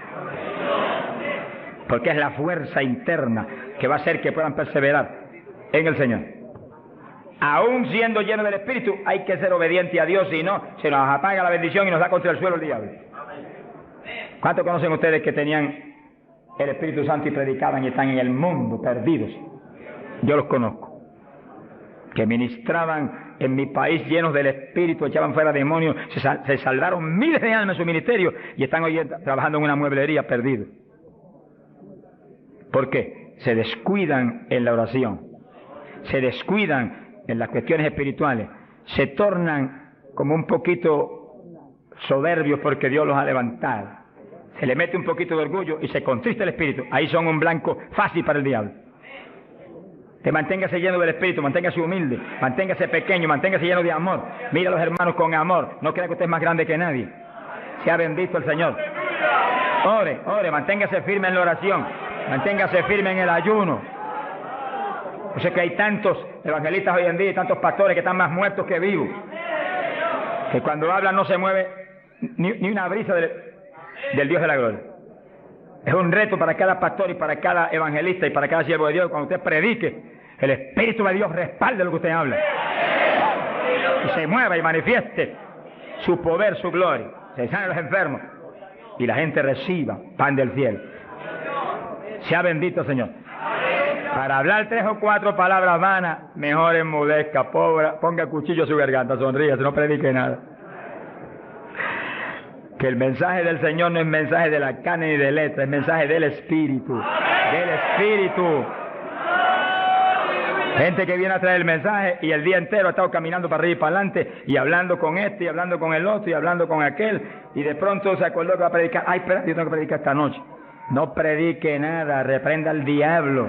[SPEAKER 1] Porque es la fuerza interna que va a hacer que puedan perseverar en el Señor. Aún siendo llenos del Espíritu, hay que ser obediente a Dios, si no, se nos apaga la bendición y nos da contra el suelo el diablo. ¿Cuántos conocen ustedes que tenían el Espíritu Santo y predicaban y están en el mundo perdidos? Yo los conozco. Que ministraban en mi país llenos del Espíritu, echaban fuera demonios, se salvaron miles de almas en su ministerio y están hoy trabajando en una mueblería perdidos. ¿Por qué? Se descuidan en la oración, se descuidan en las cuestiones espirituales, se tornan como un poquito soberbios porque Dios los ha levantado, se le mete un poquito de orgullo y se contrista el espíritu. Ahí son un blanco fácil para el diablo. Que manténgase lleno del Espíritu, manténgase humilde, manténgase pequeño, manténgase lleno de amor. Mira a los hermanos con amor, no crea que usted es más grande que nadie. Sea bendito el Señor. Ore, manténgase firme en la oración, manténgase firme en el ayuno. Yo sé que hay tantos evangelistas hoy en día y tantos pastores que están más muertos que vivos, que cuando hablan no se mueve ni una brisa del Dios de la gloria. Es un reto para cada pastor y para cada evangelista y para cada siervo de Dios. Cuando usted predique, el Espíritu de Dios respalde lo que usted habla. Y se mueva y manifieste su poder, su gloria. Se sanen los enfermos y la gente reciba pan del cielo. Sea bendito, Señor. Para hablar 3 o 4 palabras vanas, mejor enmudezca, ponga cuchillo a su garganta, sonríe, no predique nada. Que el mensaje del Señor no es mensaje de la carne ni de letra, es mensaje del Espíritu. Del Espíritu. Gente que viene a traer el mensaje y el día entero ha estado caminando para arriba y para adelante y hablando con este y hablando con el otro y hablando con aquel y de pronto se acordó que va a predicar. Ay, espérate, yo tengo que predicar esta noche. No predique nada, reprenda al diablo.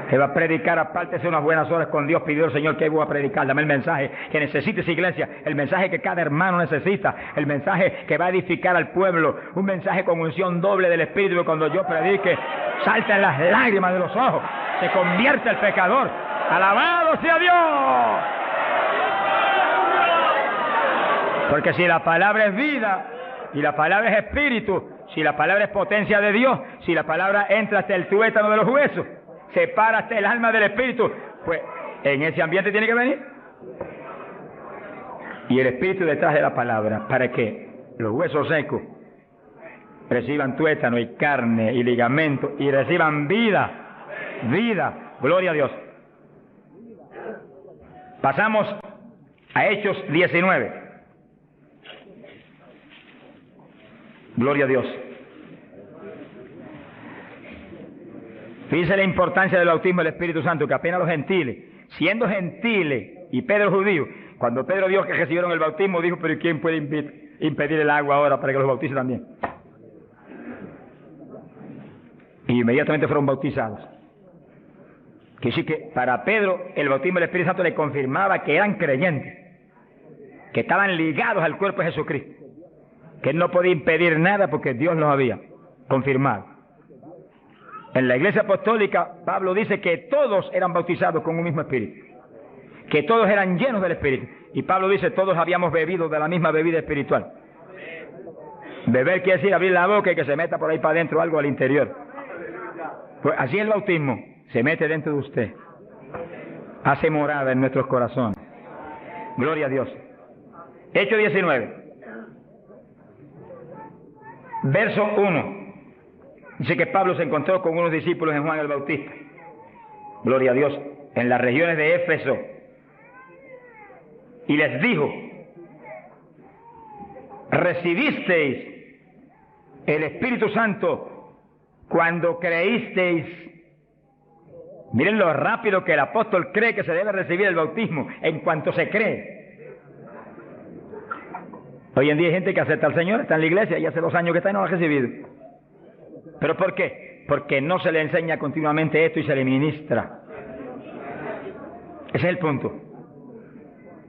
[SPEAKER 1] Que va a predicar, apártese unas buenas horas con Dios, pidió al Señor que voy a predicar, dame el mensaje que necesita esa iglesia, el mensaje que cada hermano necesita, el mensaje que va a edificar al pueblo, un mensaje con unción doble del Espíritu, que cuando yo predique, salten las lágrimas de los ojos, se convierte el pecador, alabado sea Dios. Porque si la palabra es vida, y la palabra es espíritu, si la palabra es potencia de Dios, si la palabra entra hasta el tuétano de los huesos, separa hasta el alma del espíritu, pues en ese ambiente tiene que venir. Y el espíritu detrás de la palabra, para que los huesos secos reciban tuétano y carne y ligamento y reciban vida, gloria a Dios. Pasamos a Hechos 19. Gloria a Dios. Fíjense la importancia del bautismo del Espíritu Santo, que apenas los gentiles, siendo gentiles y Pedro judío, cuando Pedro dijo que recibieron el bautismo, dijo, pero ¿quién puede impedir el agua ahora para que los bautice también? Y inmediatamente fueron bautizados. Que sí que para Pedro el bautismo del Espíritu Santo le confirmaba que eran creyentes, que estaban ligados al cuerpo de Jesucristo, que él no podía impedir nada porque Dios los había confirmado. En la iglesia apostólica, Pablo dice que todos eran bautizados con un mismo espíritu, que todos eran llenos del espíritu. Y Pablo dice, todos habíamos bebido de la misma bebida espiritual. Beber quiere decir abrir la boca y que se meta por ahí para adentro algo al interior. Pues así el bautismo se mete dentro de usted, hace morada en nuestros corazones. Gloria a Dios. Hechos 19, verso 1. Dice que Pablo se encontró con unos discípulos en Juan el Bautista, gloria a Dios, en las regiones de Éfeso, y les dijo: ¿recibisteis el Espíritu Santo cuando creísteis? Miren lo rápido que el apóstol cree que se debe recibir el bautismo, en cuanto se cree. Hoy en día hay gente que acepta al Señor, está en la iglesia y hace 2 años que está y no lo ha recibido. ¿Pero por qué? Porque no se le enseña continuamente esto y se le ministra. Ese es el punto.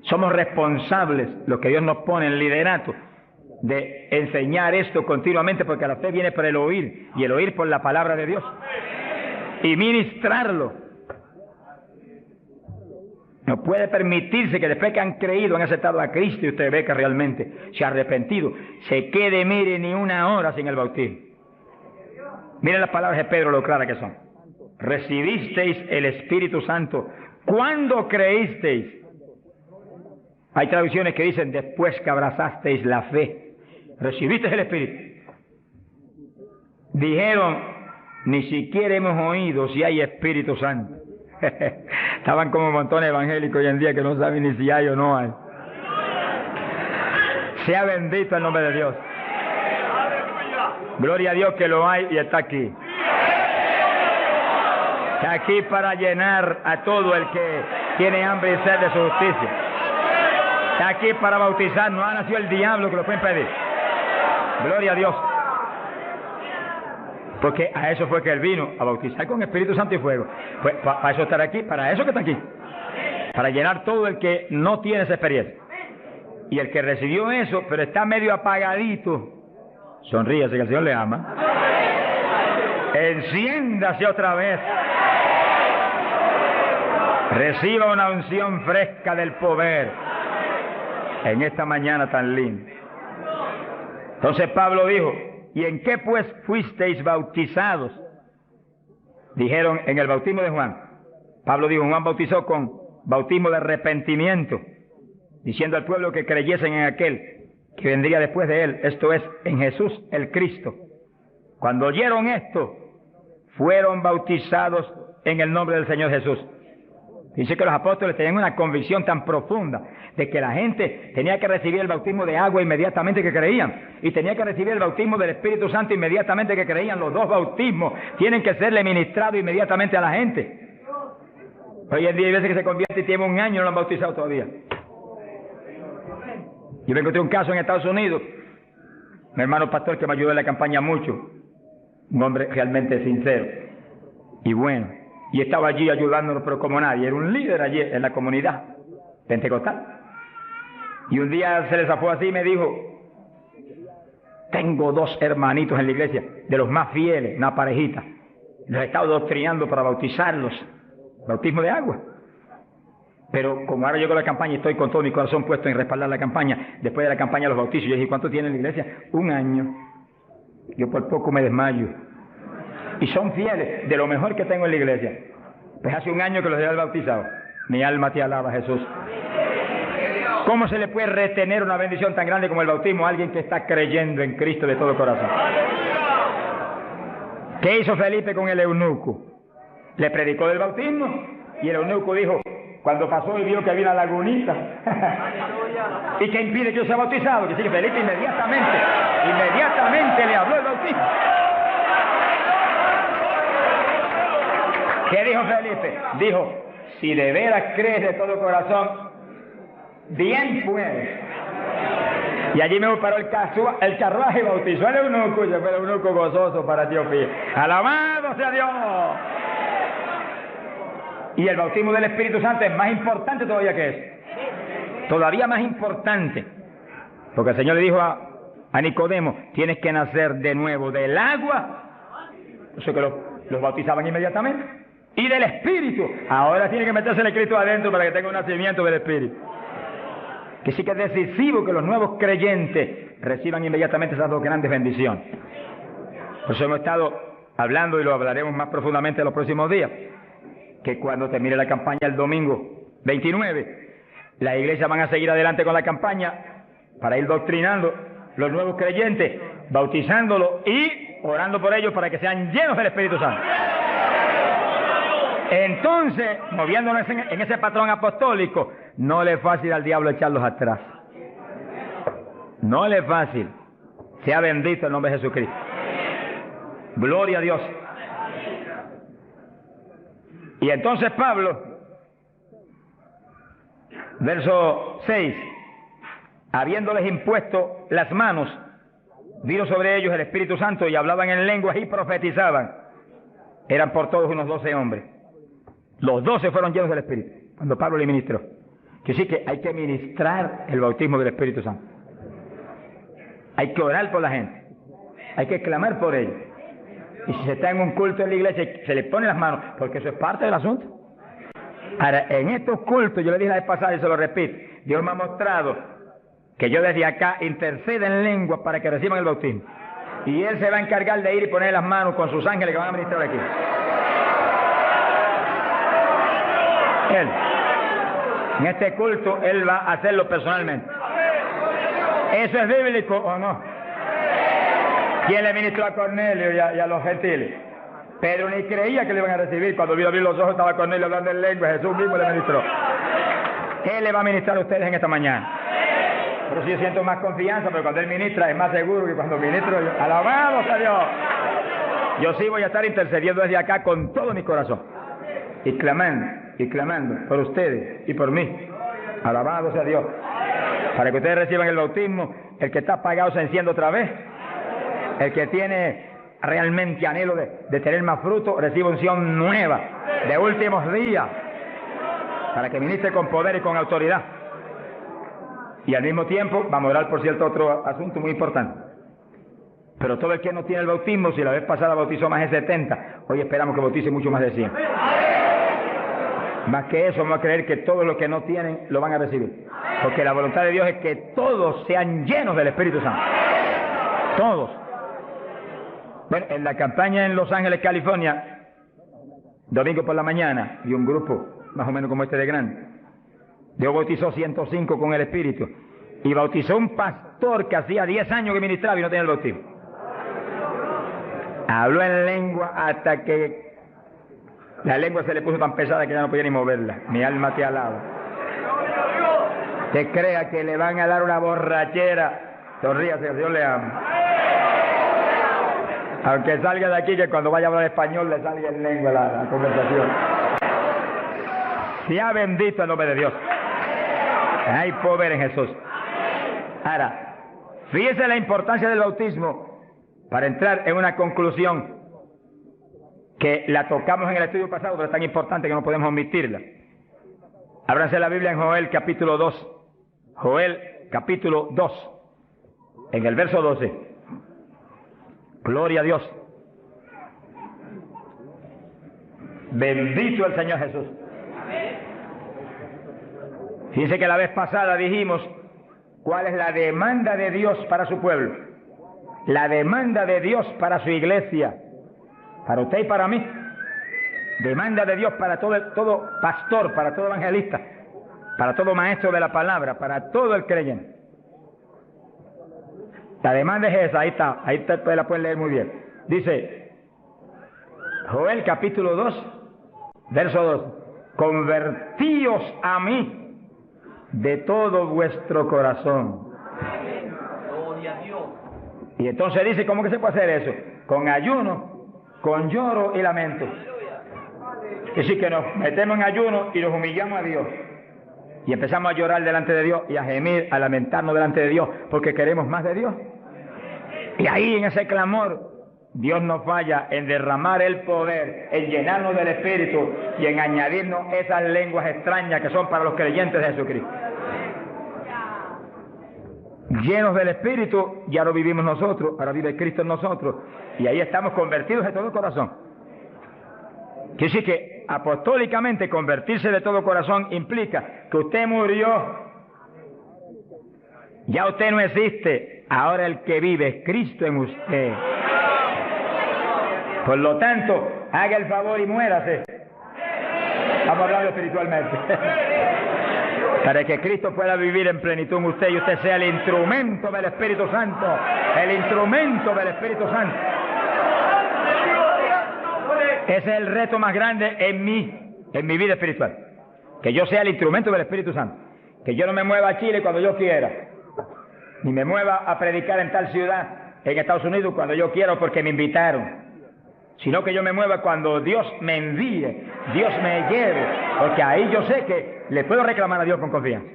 [SPEAKER 1] Somos responsables, los que Dios nos pone en liderato, de enseñar esto continuamente, porque la fe viene por el oír, y el oír por la palabra de Dios, y ministrarlo. No puede permitirse que después que han creído, han aceptado a Cristo, y usted ve que realmente se ha arrepentido, se quede, mire, ni una hora sin el bautismo. Miren las palabras de Pedro, lo claras que son. Recibisteis el Espíritu Santo cuando creísteis. Hay traducciones que dicen después que abrazasteis la fe. Recibisteis el Espíritu. Dijeron, ni siquiera hemos oído si hay Espíritu Santo. Estaban como montones evangélicos hoy en día que no saben ni si hay o no hay. Sea bendito el nombre de Dios. Gloria a Dios que lo hay y está aquí. Está aquí para llenar a todo el que tiene hambre y sed de su justicia. Está aquí para bautizar. No ha nacido el diablo que lo puede impedir. Gloria a Dios. Porque a eso fue que él vino, a bautizar con Espíritu Santo y fuego. Pues para eso estar aquí, para eso que está aquí. Para llenar todo el que no tiene esa experiencia. Y el que recibió eso, pero está medio apagadito, sonríase que el Señor le ama. Enciéndase otra vez. Reciba una unción fresca del poder en esta mañana tan linda. Entonces Pablo dijo: ¿y en qué pues fuisteis bautizados? Dijeron: en el bautismo de Juan. Pablo dijo: Juan bautizó con bautismo de arrepentimiento, diciendo al pueblo que creyesen en aquel que vendría después de él, esto es, en Jesús el Cristo. Cuando oyeron esto, fueron bautizados en el nombre del Señor Jesús. Dice que los apóstoles tenían una convicción tan profunda de que la gente tenía que recibir el bautismo de agua inmediatamente que creían, y tenía que recibir el bautismo del Espíritu Santo inmediatamente que creían. Los dos bautismos tienen que serle ministrados inmediatamente a la gente. Hoy en día hay veces que se convierte y tiene 1 año y no lo han bautizado todavía. Yo me encontré un caso en Estados Unidos, mi hermano pastor que me ayudó en la campaña mucho, un hombre realmente sincero y bueno, y estaba allí ayudándonos, pero como nadie, era un líder allí en la comunidad pentecostal. Y un día se le zafó así y me dijo: tengo 2 hermanitos en la iglesia, de los más fieles, una parejita, los he estado doctrinando para bautizarlos, bautismo de agua. Pero como ahora llegó la campaña y estoy con todo mi corazón puesto en respaldar la campaña, después de la campaña los bautizos, yo dije: ¿cuánto tiene en la iglesia? 1 año. Yo por poco me desmayo. Y son fieles, de lo mejor que tengo en la iglesia. Pues hace 1 año que los he bautizado. Mi alma te alaba, Jesús. ¿Cómo se le puede retener una bendición tan grande como el bautismo a alguien que está creyendo en Cristo de todo corazón? ¿Qué hizo Felipe con el eunuco? Le predicó del bautismo y el eunuco dijo, cuando pasó y vio que había una lagunita, ¿y qué impide que yo sea bautizado? Que sí, que Felipe inmediatamente le habló el bautismo. ¿Qué dijo Felipe? Dijo: si de veras crees de todo corazón, bien puedes. Y allí me paró el carruaje y bautizó al eunuco, y fue el eunuco gozoso para Etiopía. ¡Alabado sea Dios! Y el bautismo del Espíritu Santo es más importante todavía que eso. Todavía más importante. Porque el Señor le dijo a Nicodemo: tienes que nacer de nuevo del agua. Eso que los bautizaban inmediatamente. Y del Espíritu. Ahora tiene que meterse el Cristo adentro para que tenga un nacimiento del Espíritu. Que sí que es decisivo que los nuevos creyentes reciban inmediatamente esas 2 grandes bendiciones. Por eso hemos estado hablando, y lo hablaremos más profundamente en los próximos días, que cuando termine la campaña el domingo 29, las iglesias van a seguir adelante con la campaña para ir doctrinando los nuevos creyentes, bautizándolos y orando por ellos para que sean llenos del Espíritu Santo. Entonces, moviéndonos en ese patrón apostólico, no le es fácil al diablo echarlos atrás. No le es fácil. Sea bendito el nombre de Jesucristo. Gloria a Dios. Y entonces Pablo, verso 6, habiéndoles impuesto las manos, vino sobre ellos el Espíritu Santo y hablaban en lenguas y profetizaban. Eran por todos unos 12 hombres. Los 12 fueron llenos del Espíritu cuando Pablo le ministró. Que sí que hay que ministrar el bautismo del Espíritu Santo. Hay que orar por la gente. Hay que clamar por ellos. Y si se está en un culto en la iglesia, se le pone las manos, porque eso es parte del asunto. Ahora, en estos cultos, yo le dije la vez pasada y se lo repito, Dios me ha mostrado que yo desde acá intercedo en lengua para que reciban el bautismo. Y Él se va a encargar de ir y poner las manos con sus ángeles que van a ministrar aquí. Él. En este culto, Él va a hacerlo personalmente. ¿Eso es bíblico o no? ¿Quién le ministró a Cornelio y a los gentiles? Pedro ni creía que le iban a recibir. Cuando vio abrir los ojos estaba Cornelio hablando en lengua. Jesús mismo le ministró. Él le va a ministrar a ustedes en esta mañana. Pero sí yo siento más confianza, pero cuando Él ministra es más seguro que cuando ministro yo. ¡Alabado sea Dios! Yo sí voy a estar intercediendo desde acá con todo mi corazón. Y clamando por ustedes y por mí. ¡Alabado sea Dios! Para que ustedes reciban el bautismo, el que está apagado se enciende otra vez. El que tiene realmente anhelo de tener más fruto, recibe unción nueva, de últimos días, para que ministre con poder y con autoridad. Y al mismo tiempo, vamos a orar por cierto otro asunto muy importante. Pero todo el que no tiene el bautismo, si la vez pasada bautizó más de 70, hoy esperamos que bautice mucho más de 100. Más que eso, vamos a creer que todos los que no tienen lo van a recibir. Porque la voluntad de Dios es que todos sean llenos del Espíritu Santo. Todos. Bueno, en la campaña en Los Ángeles, California, domingo por la mañana, y un grupo más o menos como este de grande, Dios bautizó 105 con el Espíritu, y bautizó un pastor que hacía 10 años que ministraba y no tenía el bautismo. Habló en lengua hasta que la lengua se le puso tan pesada que ya no podía ni moverla. Mi alma te alaba. Que crea que le van a dar una borrachera, sonríase, Dios le ama. Aunque salga de aquí, que cuando vaya a hablar español le salga en lengua la conversación. Sea bendito el nombre de Dios. Hay poder en Jesús. Ahora, fíjese la importancia del bautismo para entrar en una conclusión que la tocamos en el estudio pasado, pero es tan importante que no podemos omitirla. Ábranse la Biblia en Joel capítulo 2. Joel capítulo 2, en el verso 12. Gloria a Dios. Bendito el Señor Jesús. Fíjense que la vez pasada dijimos cuál es la demanda de Dios para su pueblo. La demanda de Dios para su iglesia. Para usted y para mí. Demanda de Dios para todo pastor, para todo evangelista, para todo maestro de la palabra, para todo el creyente. La demanda es esa, ahí usted la puede leer muy bien. Dice, Joel capítulo 2, verso 2, convertíos a mí de todo vuestro corazón. Y entonces dice, ¿cómo que se puede hacer eso? Con ayuno, con lloro y lamento. Es decir, que nos metemos en ayuno y nos humillamos a Dios. Y empezamos a llorar delante de Dios y a gemir, a lamentarnos delante de Dios, porque queremos más de Dios. Y ahí en ese clamor, Dios no falla en derramar el poder, en llenarnos del Espíritu y en añadirnos esas lenguas extrañas que son para los creyentes de Jesucristo. Llenos del Espíritu, ya lo vivimos nosotros, ahora vive Cristo en nosotros, y ahí estamos convertidos de todo corazón. Quiere decir que apostólicamente convertirse de todo corazón implica que usted murió, ya usted no existe, ahora el que vive es Cristo en usted. Por lo tanto, haga el favor y muérase. Estamos hablando espiritualmente. Para que Cristo pueda vivir en plenitud en usted y usted sea el instrumento del Espíritu Santo. El instrumento del Espíritu Santo. Ese es el reto más grande en mi vida espiritual. Que yo sea el instrumento del Espíritu Santo. Que yo no me mueva a Chile cuando yo quiera, ni me mueva a predicar en tal ciudad en Estados Unidos cuando yo quiero porque me invitaron, sino que yo me mueva cuando Dios me envíe, Dios me lleve, porque ahí yo sé que le puedo reclamar a Dios con confianza.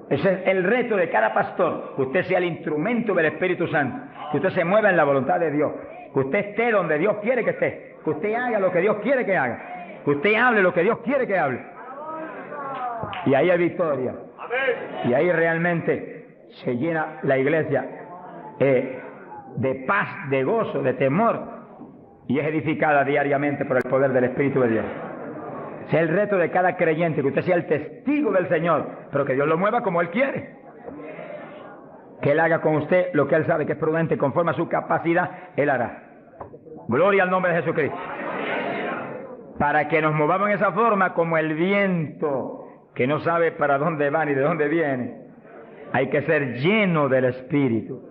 [SPEAKER 1] Ese es el reto de cada pastor, que usted sea el instrumento del Espíritu Santo, que usted se mueva en la voluntad de Dios, que usted esté donde Dios quiere que esté, que usted haga lo que Dios quiere que haga, que usted hable lo que Dios quiere que hable. Y ahí hay victoria. Y ahí realmente se llena la iglesia de paz, de gozo, de temor, y es edificada diariamente por el poder del Espíritu de Dios. Ese es el reto de cada creyente, que usted sea el testigo del Señor, pero que Dios lo mueva como Él quiere. Que Él haga con usted lo que Él sabe que es prudente, conforme a su capacidad, Él hará. Gloria al nombre de Jesucristo. Para que nos movamos en esa forma como el viento, que no sabe para dónde va ni de dónde viene. Hay que ser lleno del Espíritu.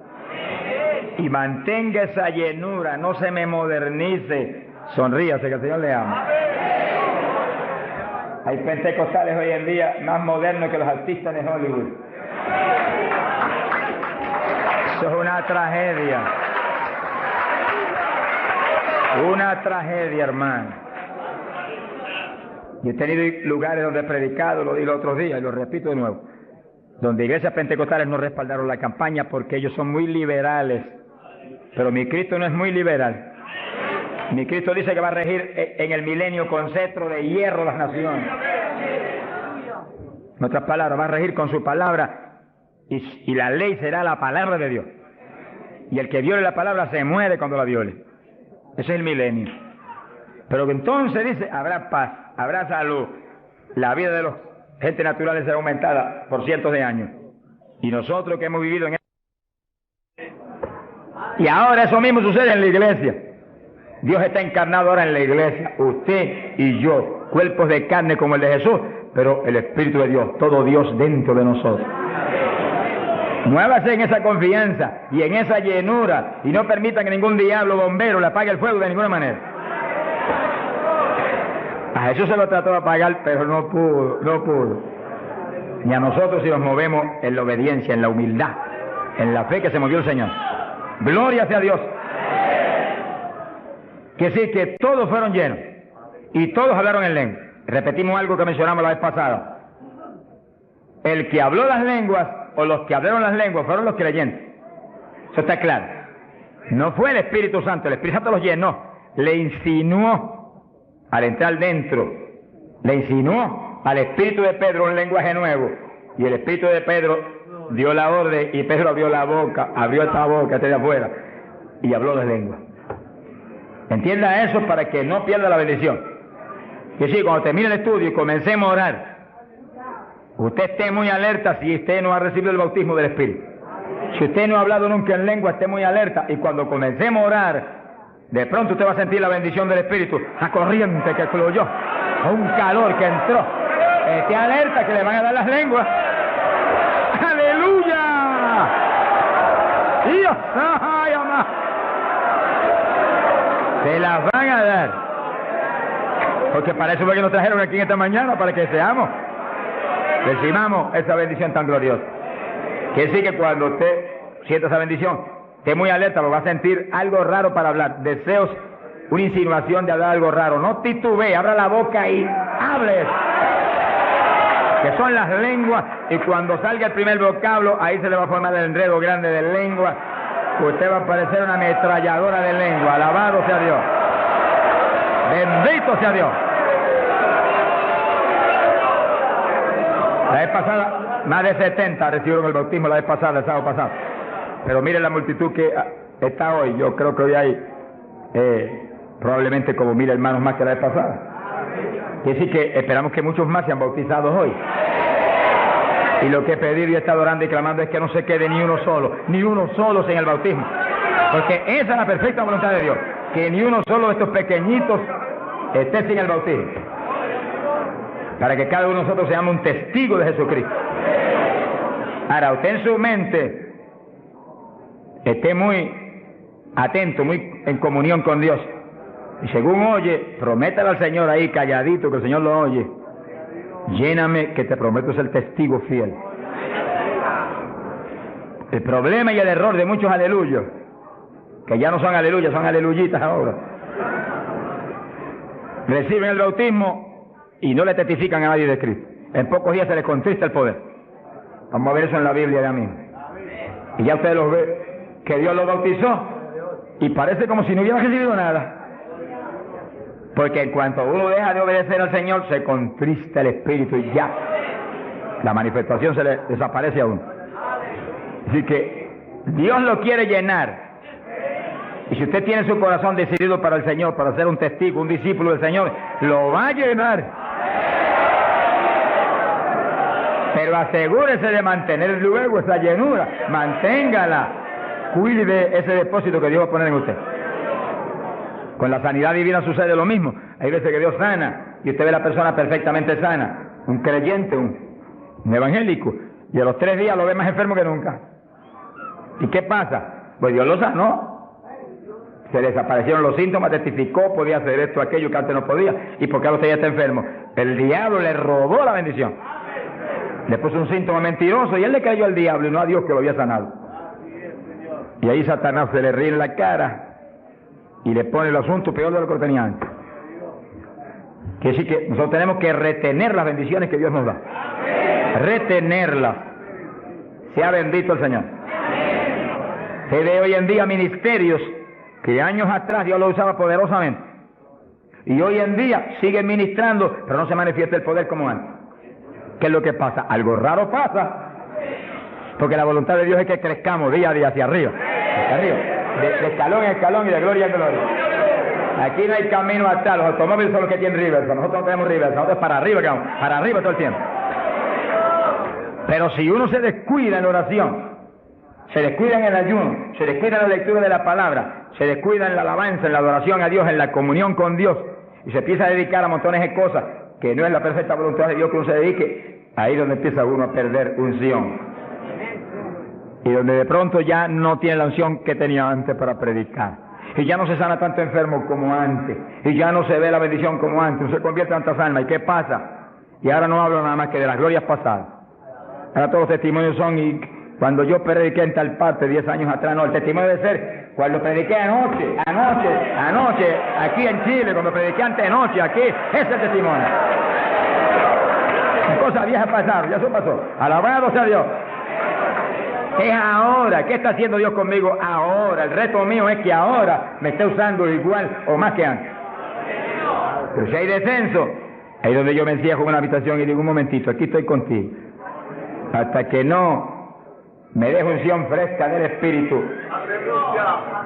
[SPEAKER 1] Y mantenga esa llenura, no se me modernice. Sonríase, que el Señor le ama. Hay pentecostales hoy en día más modernos que los artistas de Hollywood. Eso es una tragedia. Una tragedia, hermano. Y he tenido lugares donde he predicado, lo di los otros días y lo repito de nuevo, donde iglesias pentecostales no respaldaron la campaña porque ellos son muy liberales. Pero mi Cristo no es muy liberal. Mi Cristo dice que va a regir en el milenio con cetro de hierro las naciones. En otras palabras, va a regir con su palabra y la ley será la palabra de Dios. Y el que viole la palabra se muere cuando la viole. Ese es el milenio. Pero que entonces dice, habrá paz, habrá salud. La vida de los gente naturales será aumentada por cientos de años. Y nosotros que hemos vivido en y ahora eso mismo sucede en la iglesia. Dios está encarnado ahora en la iglesia, usted y yo, cuerpos de carne como el de Jesús, pero el Espíritu de Dios, todo Dios dentro de nosotros. Muévase en esa confianza y en esa llenura y no permita que ningún diablo bombero le apague el fuego de ninguna manera. A Jesús se lo trató de apagar, pero no pudo. Ni a nosotros si nos movemos en la obediencia, en la humildad, en la fe que se movió el Señor. Gloria sea a Dios. Que sí, que todos fueron llenos y todos hablaron en lengua. Repetimos algo que mencionamos la vez pasada. El que habló las lenguas o los que hablaron las lenguas fueron los creyentes. Eso está claro. No fue el Espíritu Santo, el Espíritu Santo los llenó, le insinuó al entrar dentro, le insinuó al Espíritu de Pedro un lenguaje nuevo, y el Espíritu de Pedro dio la orden y Pedro abrió la boca, abrió esta boca de afuera y habló las lenguas. Entienda eso para que no pierda la bendición. Que sí, cuando termine el estudio y comencemos a orar, usted esté muy alerta si usted no ha recibido el bautismo del Espíritu. Si usted no ha hablado nunca en lengua, esté muy alerta. Y cuando comencemos a orar, de pronto usted va a sentir la bendición del Espíritu, la corriente que fluyó, un calor que entró. Esté alerta que le van a dar las lenguas. ¡Aleluya! ¡Dios! ¡Ay, amá! Se las van a dar. Porque para eso fue que nos trajeron aquí en esta mañana, para que seamos, recibamos esa bendición tan gloriosa. Que sí que cuando usted sienta esa bendición, esté muy alerta, lo va a sentir algo raro para hablar, deseos, una insinuación de hablar algo raro. No titubee, abra la boca y hable. Que son las lenguas, y cuando salga el primer vocablo, ahí se le va a formar el enredo grande de lengua. Usted va a parecer una ametralladora de lengua. Alabado sea Dios. Bendito sea Dios. La vez pasada, más de 70 recibieron el bautismo la vez pasada, el sábado pasado. Pero mire la multitud que está hoy. Yo creo que hoy hay probablemente como 1000 hermanos más que la vez pasada. Quiere decir que esperamos que muchos más sean bautizados hoy. Y lo que he pedido y he estado orando y clamando es que no se quede ni uno solo sin el bautismo. Porque esa es la perfecta voluntad de Dios. Que ni uno solo de estos pequeñitos esté sin el bautismo. Para que cada uno de nosotros seamos un testigo de Jesucristo. Ahora, usted en su mente esté muy atento, muy en comunión con Dios. Y según oye, prométale al Señor ahí calladito, que el Señor lo oye. Lléname, que te prometo ser testigo fiel. El problema y el error de muchos aleluyos, que ya no son aleluyas, son aleluyitas ahora, reciben el bautismo y no le testifican a nadie de Cristo. En pocos días se les contrista el poder. Vamos a ver eso en la Biblia ya mismo. Y ya ustedes los ven, que Dios los bautizó y parece como si no hubieran recibido nada. Porque en cuanto uno deja de obedecer al Señor, se contrista el Espíritu y ya la manifestación se le desaparece a uno. Así que Dios lo quiere llenar. Y si usted tiene su corazón decidido para el Señor, para ser un testigo, un discípulo del Señor, lo va a llenar. Pero asegúrese de mantener luego esa llenura. Manténgala. Cuide de ese depósito que Dios va a poner en usted. Con la sanidad divina sucede lo mismo. Hay veces que Dios sana y usted ve a la persona perfectamente sana. Un creyente, un evangélico. Y a los 3 días lo ve más enfermo que nunca. ¿Y qué pasa? Pues Dios lo sanó. Se desaparecieron los síntomas, testificó, podía hacer esto, aquello que antes no podía. ¿Y por qué ahora usted ya está enfermo? El diablo le robó la bendición. Le puso un síntoma mentiroso y él le cayó al diablo y no a Dios que lo había sanado. Y ahí Satanás se le ríe en la cara y le pone el asunto peor de lo que tenía antes. Quiere decir que nosotros tenemos que retener las bendiciones que Dios nos da. Retenerlas. Sea bendito el Señor. Se ve hoy en día ministerios que años atrás Dios los usaba poderosamente. Y hoy en día siguen ministrando, pero no se manifiesta el poder como antes. ¿Qué es lo que pasa? Algo raro pasa. Porque la voluntad de Dios es que crezcamos día a día hacia arriba. Hacia arriba. De escalón en escalón y de gloria en gloria. Aquí no hay camino atrás. Los automóviles son los que tienen reversa. Nosotros no tenemos reversa. Nosotros para arriba, para arriba todo el tiempo. Pero si uno se descuida en la oración, se descuida en el ayuno, se descuida en la lectura de la palabra, se descuida en la alabanza, en la adoración a Dios, en la comunión con Dios, y se empieza a dedicar a montones de cosas que no es la perfecta voluntad de Dios que uno se dedique, ahí es donde empieza uno a perder unción. Y donde de pronto ya no tiene la unción que tenía antes para predicar. Y ya no se sana tanto enfermo como antes. Y ya no se ve la bendición como antes. No se convierte en tantas almas. ¿Y qué pasa? Y ahora no hablo nada más que de las glorias pasadas. Ahora todos los testimonios son, y cuando yo prediqué en tal parte 10 años atrás, no, el testimonio debe ser cuando prediqué anoche, aquí en Chile, cuando prediqué antenoche, aquí, ese es el testimonio. Cosas viejas pasaron, ya eso pasó. Alabado sea Dios. Es ahora. ¿Qué está haciendo Dios conmigo ahora? El reto mío es que ahora me esté usando igual o más que antes. Pero si hay descenso, ahí donde yo me encierro en una habitación y digo, un momentito, aquí estoy contigo. Hasta que no me deje unción fresca del Espíritu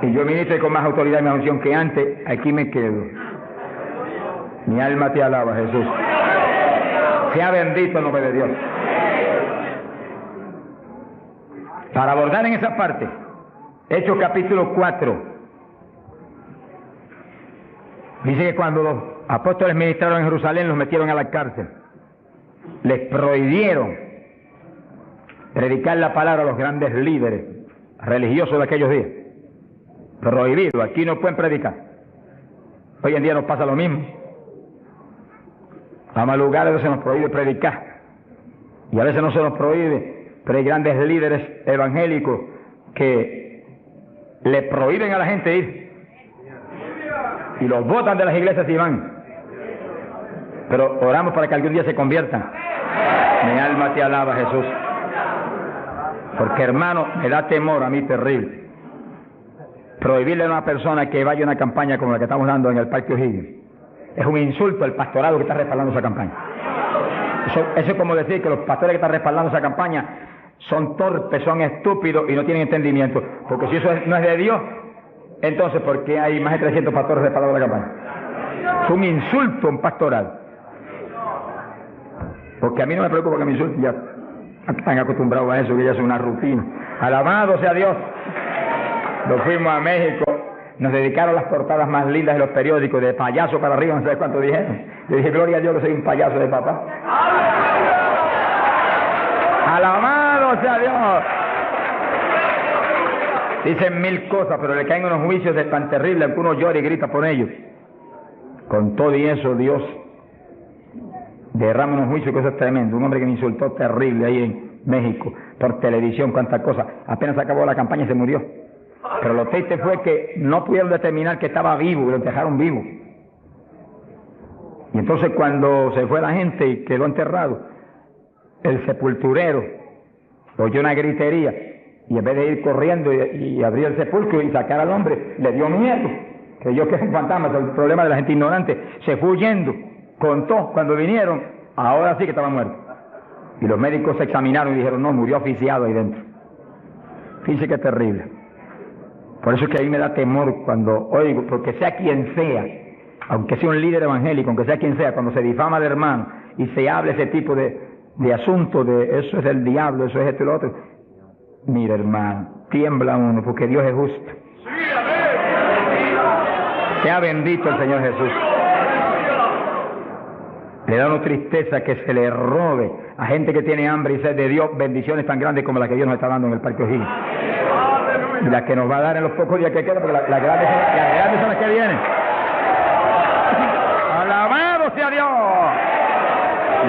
[SPEAKER 1] y yo ministre con más autoridad y más unción que antes, aquí me quedo. Mi alma te alaba, Jesús. Sea bendito el nombre de Dios. Para abordar en esa parte, Hechos capítulo 4, dice que cuando los apóstoles ministraron en Jerusalén, los metieron a la cárcel. Les prohibieron predicar la palabra a los grandes líderes religiosos de aquellos días. Prohibido, aquí no pueden predicar. Hoy en día nos pasa lo mismo. Vamos a lugares donde se nos prohíbe predicar. Y a veces no se nos prohíbe. Pero hay grandes líderes evangélicos que le prohíben a la gente ir. Y los botan de las iglesias y van. Pero oramos para que algún día se conviertan. Mi alma te alaba, Jesús. Porque, hermano, me da temor a mí terrible. Prohibirle a una persona que vaya a una campaña como la que estamos dando en el Parque O'Higgins. Es un insulto al pastorado que está respaldando esa campaña. Eso es como decir que los pastores que están respaldando esa campaña son torpes, son estúpidos y no tienen entendimiento. Porque si eso no es de Dios, entonces ¿por qué hay más de 300 pastores respaldando la campaña? Es un insulto a un pastoral. Porque a mí no me preocupa que me insulten, ya están acostumbrados a eso, que ya es una rutina. Alabado sea Dios. Nos fuimos a México, nos dedicaron las portadas más lindas de los periódicos, de payaso para arriba, no sé cuánto dijeron. Yo dije, gloria a Dios que soy un payaso de papá. Alabado sea Dios. Dicen 1000 cosas, pero le caen unos juicios de tan terribles que uno llora y grita por ellos. Con todo y eso, Dios derrama unos juicios, cosas tremendas. Un hombre que me insultó terrible ahí en México, por televisión, cuántas cosas. Apenas acabó la campaña y se murió. Pero lo triste fue que no pudieron determinar que estaba vivo, y lo dejaron vivo. Y entonces cuando se fue la gente y quedó enterrado, el sepulturero oyó una gritería, y en vez de ir corriendo y abrir el sepulcro y sacar al hombre, le dio miedo. Creyó que es un fantasma. El problema de la gente ignorante. Se fue huyendo. Contó cuando vinieron, ahora sí que estaba muerto. Y los médicos se examinaron y dijeron, no, murió asfixiado ahí dentro. Fíjese qué terrible. Por eso es que a mí me da temor cuando oigo, porque sea quien sea, aunque sea un líder evangélico, aunque sea quien sea, cuando se difama de hermano y se habla ese tipo de asuntos, de eso es del diablo, eso es esto y lo otro. Mira, hermano, tiembla uno, porque Dios es justo. Sea bendito el Señor Jesús. Le da una tristeza que se le robe a gente que tiene hambre y sed de Dios bendiciones tan grandes como las que Dios nos está dando en el Parque O'Higgins. Y las que nos va a dar en los pocos días que quedan, porque las grandes son las que vienen. ¡Alabado sea Dios!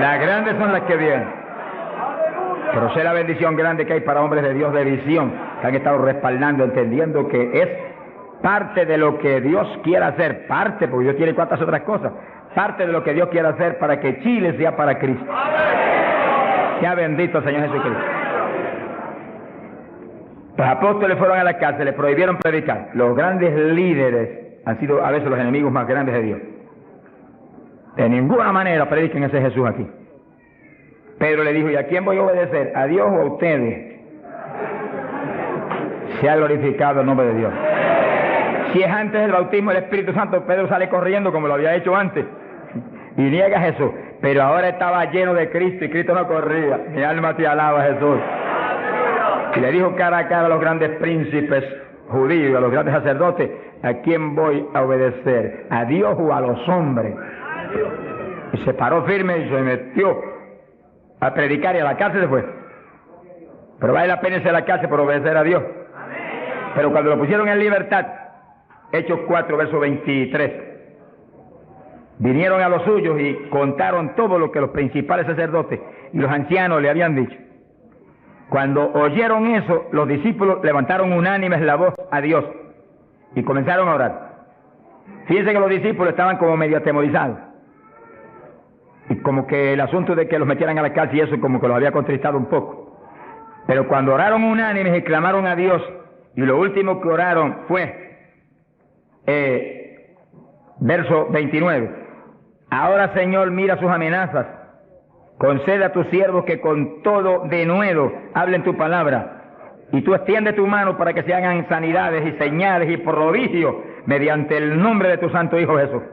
[SPEAKER 1] Las grandes son las que vienen. Pero sé la bendición grande que hay para hombres de Dios de visión, que han estado respaldando, entendiendo que es parte de lo que Dios quiere hacer, parte, porque Dios tiene cuantas otras cosas, parte de lo que Dios quiere hacer para que Chile sea para Cristo. Sea bendito el Señor Jesucristo. Los apóstoles fueron a la cárcel, les prohibieron predicar. Los grandes líderes han sido a veces los enemigos más grandes de Dios. De ninguna manera prediquen ese Jesús aquí. Pedro le dijo, ¿y a quién voy a obedecer? ¿A Dios o a ustedes? Se ha glorificado el nombre de Dios. Si es antes del bautismo del Espíritu Santo, Pedro sale corriendo como lo había hecho antes y niega a Jesús. Pero ahora estaba lleno de Cristo y Cristo no corría. Mi alma te alaba, Jesús. Y le dijo cara a cara a los grandes príncipes judíos, a los grandes sacerdotes, ¿a quién voy a obedecer? ¿A Dios o a los hombres? Y se paró firme y se metió a predicar y a la cárcel se fue. Pero vale la pena irse a la cárcel por obedecer a Dios. Pero cuando lo pusieron en libertad, Hechos 4, verso 23, vinieron a los suyos y contaron todo lo que los principales sacerdotes y los ancianos le habían dicho. Cuando oyeron eso, los discípulos levantaron unánimes la voz a Dios y comenzaron a orar. Fíjense que los discípulos estaban como medio atemorizados. Y como que el asunto de que los metieran a la cárcel y eso como que los había contristado un poco. Pero cuando oraron unánimes y clamaron a Dios, y lo último que oraron fue, verso 29, ahora Señor mira sus amenazas, concede a tus siervos que con todo denuedo hablen tu palabra, y tú extiende tu mano para que se hagan sanidades y señales y prodigios mediante el nombre de tu santo Hijo Jesús.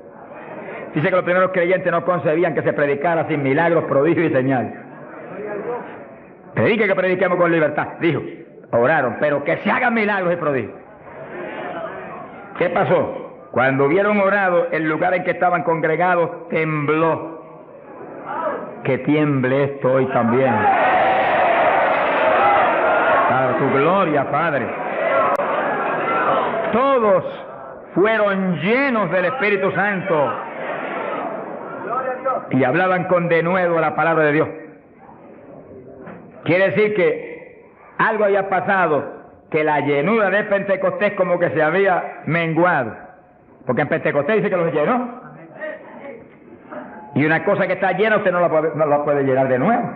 [SPEAKER 1] Dice que los primeros creyentes no concebían que se predicara sin milagros, prodigios y señales. Predique que prediquemos con libertad, dijo. Oraron, pero que se hagan milagros y prodigios. ¿Qué pasó? Cuando hubieron orado, el lugar en que estaban congregados tembló. Que tiemble esto hoy también. Para tu gloria, Padre. Todos fueron llenos del Espíritu Santo y hablaban con denuedo la palabra de Dios. Quiere decir que algo había pasado, que la llenura de Pentecostés como que se había menguado, porque en Pentecostés dice que los llenó, y una cosa que está llena usted no la puede llenar de nuevo.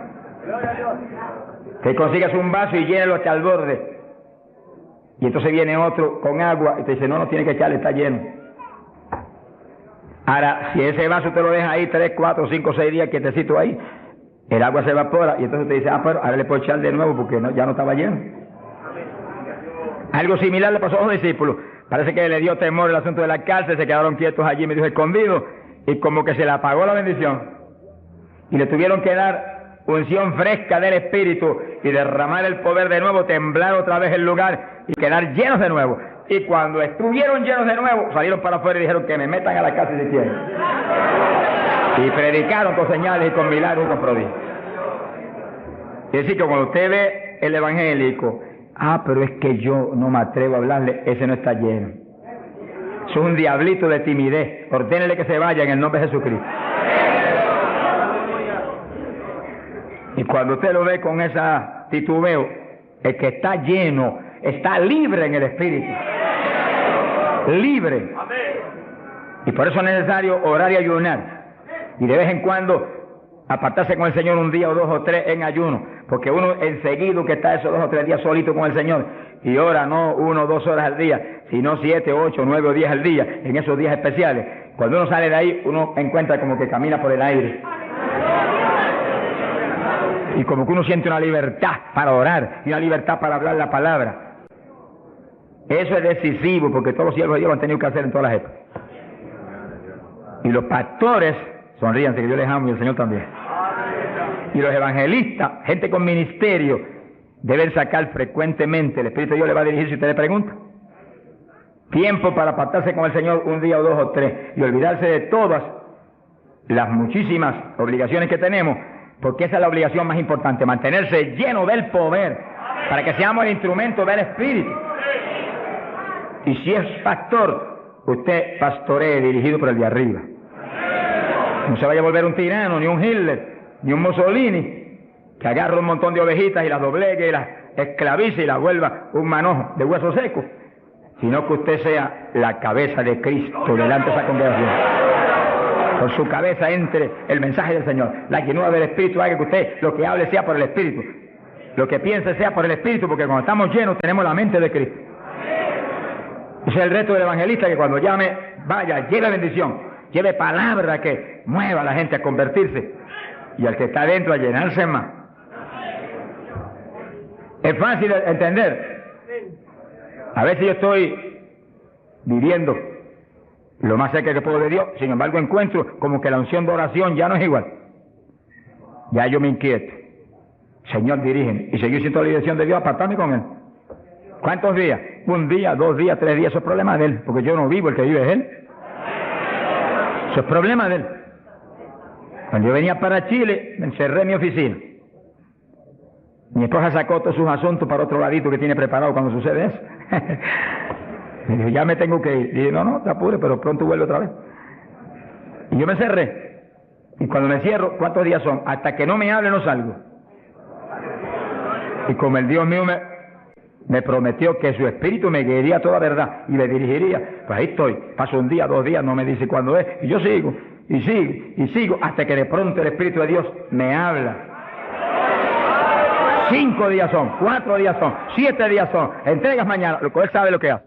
[SPEAKER 1] Que consigas un vaso y llénelo hasta el borde, y entonces viene otro con agua y te dice no tiene que echarle, está lleno. Ahora, si ese vaso te lo deja ahí 3, 4, 5, 6 días quietecito ahí, el agua se evapora y entonces te dice, pero ahora le puedo echar de nuevo porque ya no estaba lleno. Algo similar le pasó a los discípulos. Parece que le dio temor el asunto de la cárcel, se quedaron quietos allí, me dijo escondidos, y como que se le apagó la bendición. Y le tuvieron que dar unción fresca del Espíritu y derramar el poder de nuevo, temblar otra vez el lugar y quedar llenos de nuevo. Y cuando estuvieron llenos de nuevo, salieron para afuera y dijeron que me metan a la cárcel si quieren. Y predicaron con señales y con milagros y con prodigios. Es decir, que cuando usted ve el evangélico, pero es que yo no me atrevo a hablarle, ese no está lleno. Es un diablito de timidez. Ordénele que se vaya en el nombre de Jesucristo. Y cuando usted lo ve con esa titubeo, el que está lleno, está libre en el Espíritu. Libre. Y por eso es necesario orar y ayunar. Y de vez en cuando apartarse con el Señor un día o dos o tres en ayuno. Porque uno enseguida que está esos 2 o 3 días solito con el Señor y ora no 1 o 2 horas al día, sino 7, 8, 9 o 10 al día, en esos días especiales. Cuando uno sale de ahí, uno encuentra como que camina por el aire. Y como que uno siente una libertad para orar y una libertad para hablar la palabra. Eso es decisivo porque todos los siervos de Dios lo han tenido que hacer en todas las épocas. Y los pastores, sonríanse que yo les amo y el Señor también. Y los evangelistas, gente con ministerio, deben sacar frecuentemente, el Espíritu de Dios le va a dirigir si usted le pregunta. Tiempo para apartarse con el Señor un día o 2 o 3 y olvidarse de todas las muchísimas obligaciones que tenemos, porque esa es la obligación más importante, mantenerse lleno del poder, para que seamos el instrumento del Espíritu. Y si es pastor, usted pastoree dirigido por el de arriba. No se vaya a volver un tirano, ni un Hitler, ni un Mussolini, que agarre un montón de ovejitas y las doblegue y las esclavice y las vuelva un manojo de hueso seco, sino que usted sea la cabeza de Cristo delante de esa congregación. Por su cabeza entre el mensaje del Señor. La llenura del Espíritu haga que usted lo que hable sea por el Espíritu, lo que piense sea por el Espíritu, porque cuando estamos llenos tenemos la mente de Cristo. Ese es el reto del evangelista, que cuando llame, vaya, lleve bendición, lleve palabra que mueva a la gente a convertirse. Y al que está adentro a llenarse más. Es fácil entender. A veces yo estoy viviendo lo más cerca que puedo de Dios, sin embargo encuentro como que la unción de oración ya no es igual. Ya yo me inquieto. Señor, dirígeme. Y seguir siendo la dirección de Dios, apartarme con Él. ¿Cuántos días? 1 día, 2 días, 3 días. Eso es problema de Él, porque yo no vivo, el que vive es Él. Eso es problema de Él. Cuando yo venía para Chile, me encerré en mi oficina. Mi esposa sacó todos sus asuntos para otro ladito que tiene preparado cuando sucede eso. Me dijo, ya me tengo que ir. Y dije, no, te apures, pero pronto vuelvo otra vez. Y yo me encerré. Y cuando me cierro, ¿cuántos días son? Hasta que no me hable, no salgo. Y como el Dios mío me prometió que su espíritu me guiaría a toda verdad y me dirigiría, pues ahí estoy. Paso 1 día, 2 días, no me dice cuándo es. Y yo sigo. Y sigo, y sigo, hasta que de pronto el Espíritu de Dios me habla. 5 días son, 4 días son, 7 días son, entregas mañana, lo que Él sabe lo que hace.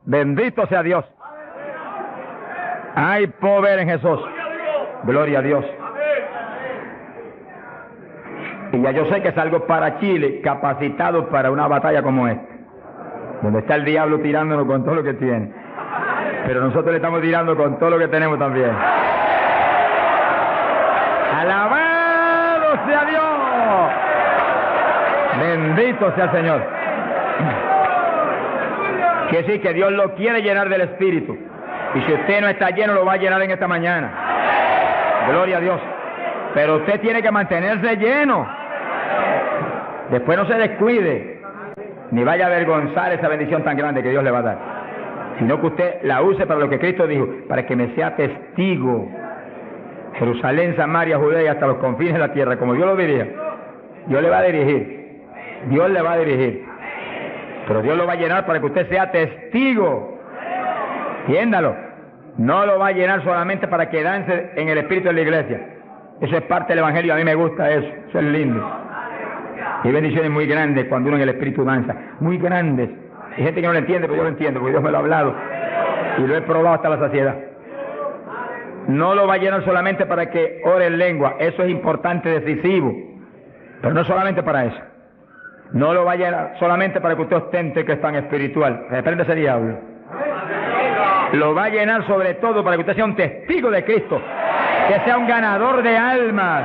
[SPEAKER 1] Bendito sea Dios. Hay poder en Jesús. Gloria a Dios. Y ya yo sé que salgo para Chile capacitado para una batalla como esta, donde está el diablo tirándonos con todo lo que tiene. Pero nosotros le estamos tirando con todo lo que tenemos también. ¡Alabado sea Dios! Bendito sea el Señor. Quiere decir que Dios lo quiere llenar del Espíritu. Y si usted no está lleno, lo va a llenar en esta mañana. Gloria a Dios. Pero usted tiene que mantenerse lleno. Después no se descuide, ni vaya a avergonzar esa bendición tan grande que Dios le va a dar. Sino que usted la use para lo que Cristo dijo, para que me sea testigo. Jerusalén, Samaria, Judea y hasta los confines de la tierra, como Dios lo diría. Dios le va a dirigir. Dios le va a dirigir. Pero Dios lo va a llenar para que usted sea testigo. Entiéndalo. No lo va a llenar solamente para quedarse en el espíritu de la iglesia. Eso es parte del evangelio, a mí me gusta eso. Eso es lindo. Hay bendiciones muy grandes cuando uno en el espíritu danza. Muy grandes. Hay gente que no lo entiende, pero yo lo entiendo, porque Dios me lo ha hablado. Y lo he probado hasta la saciedad. No lo va a llenar solamente para que ore en lengua. Eso es importante, decisivo. Pero no solamente para eso. No lo va a llenar solamente para que usted ostente que es tan espiritual. Reprende ese diablo. Lo va a llenar sobre todo para que usted sea un testigo de Cristo. Que sea un ganador de almas.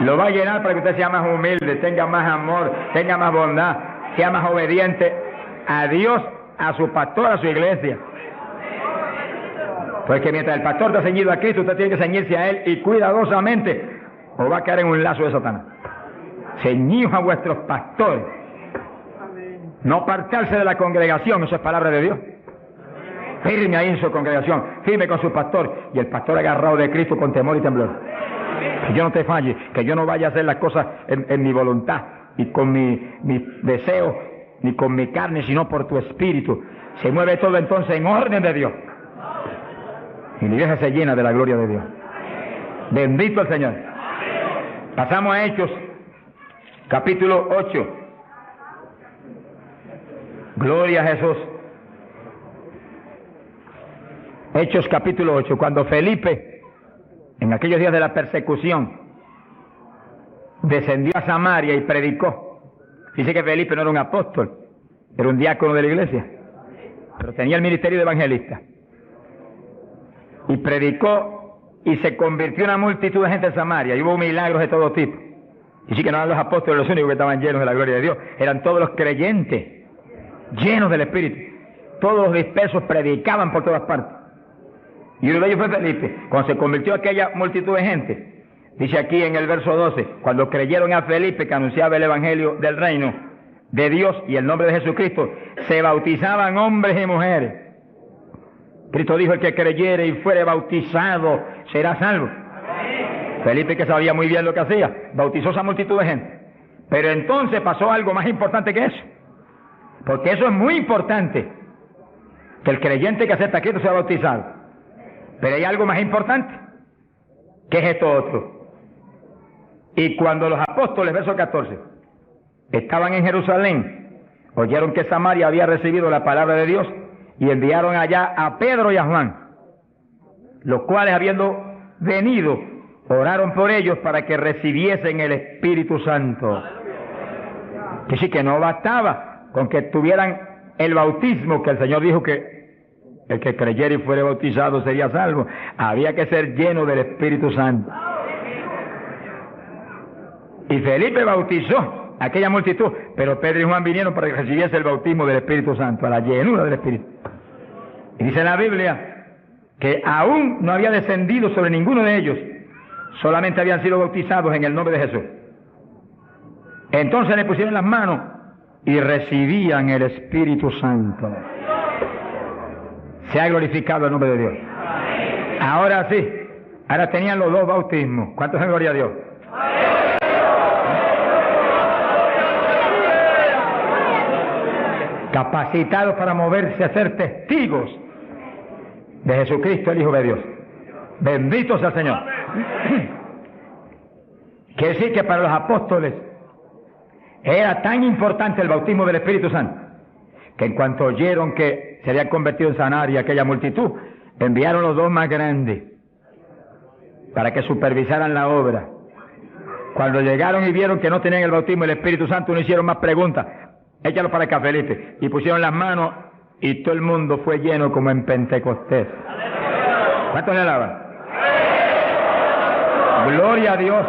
[SPEAKER 1] Lo va a llenar para que usted sea más humilde, tenga más amor, tenga más bondad, sea más obediente a Dios, a su pastor, a su iglesia. Porque mientras el pastor está ceñido a Cristo, usted tiene que ceñirse a Él y cuidadosamente, o va a caer en un lazo de Satanás. Ceñidos a vuestros pastores. No apartarse de la congregación, eso es palabra de Dios. Firme ahí en su congregación, firme con su pastor, y el pastor agarrado de Cristo con temor y temblor. Que yo no te falle, que yo no vaya a hacer las cosas en mi voluntad y con mi deseo, ni con mi carne, sino por tu espíritu. Se mueve todo entonces en orden de Dios. Y mi iglesia se llena de la gloria de Dios. Bendito el Señor. Pasamos a Hechos, capítulo 8. Gloria a Jesús. Hechos capítulo 8, cuando Felipe, en aquellos días de la persecución, descendió a Samaria y predicó. Dice que Felipe no era un apóstol, era un diácono de la iglesia, pero tenía el ministerio de evangelista. Y predicó y se convirtió una multitud de gente en Samaria, y hubo milagros de todo tipo. Y sí que no eran los apóstoles los únicos que estaban llenos de la gloria de Dios, eran todos los creyentes, llenos del Espíritu. Todos los dispersos predicaban por todas partes. Y uno de ellos fue Felipe. Cuando se convirtió aquella multitud de gente, dice aquí en el verso 12, cuando creyeron a Felipe que anunciaba el evangelio del reino de Dios y el nombre de Jesucristo, se bautizaban hombres y mujeres. Cristo dijo: el que creyere y fuere bautizado será salvo. Felipe, que sabía muy bien lo que hacía, bautizó esa multitud de gente. Pero entonces pasó algo más importante que eso, porque eso es muy importante, que el creyente que acepta a Cristo sea bautizado. Pero hay algo más importante, que es esto otro. Y cuando los apóstoles, verso 14, estaban en Jerusalén, oyeron que Samaria había recibido la palabra de Dios, y enviaron allá a Pedro y a Juan, los cuales, habiendo venido, oraron por ellos para que recibiesen el Espíritu Santo. Que sí, que no bastaba con que tuvieran el bautismo, que el Señor dijo que el que creyera y fuere bautizado sería salvo. Había que ser lleno del Espíritu Santo. Y Felipe bautizó a aquella multitud, pero Pedro y Juan vinieron para que recibiese el bautismo del Espíritu Santo, a la llenura del Espíritu. Y dice la Biblia que aún no había descendido sobre ninguno de ellos, solamente habían sido bautizados en el nombre de Jesús. Entonces le pusieron las manos y recibían el Espíritu Santo. Se ha glorificado el nombre de Dios. Ahora sí, ahora tenían los dos bautismos. ¿Cuántos en gloria a Dios? Capacitados para moverse a ser testigos de Jesucristo, el Hijo de Dios. Bendito sea el Señor. Quiere decir que para los apóstoles era tan importante el bautismo del Espíritu Santo, que en cuanto oyeron que se había convertido en Samaria aquella multitud, enviaron los dos más grandes para que supervisaran la obra. Cuando llegaron y vieron que no tenían el bautismo del Espíritu Santo, no hicieron más preguntas. Échalo para acá, Felipe. Y pusieron las manos y todo el mundo fue lleno como en Pentecostés. ¿Cuántos le alaban? Gloria a Dios.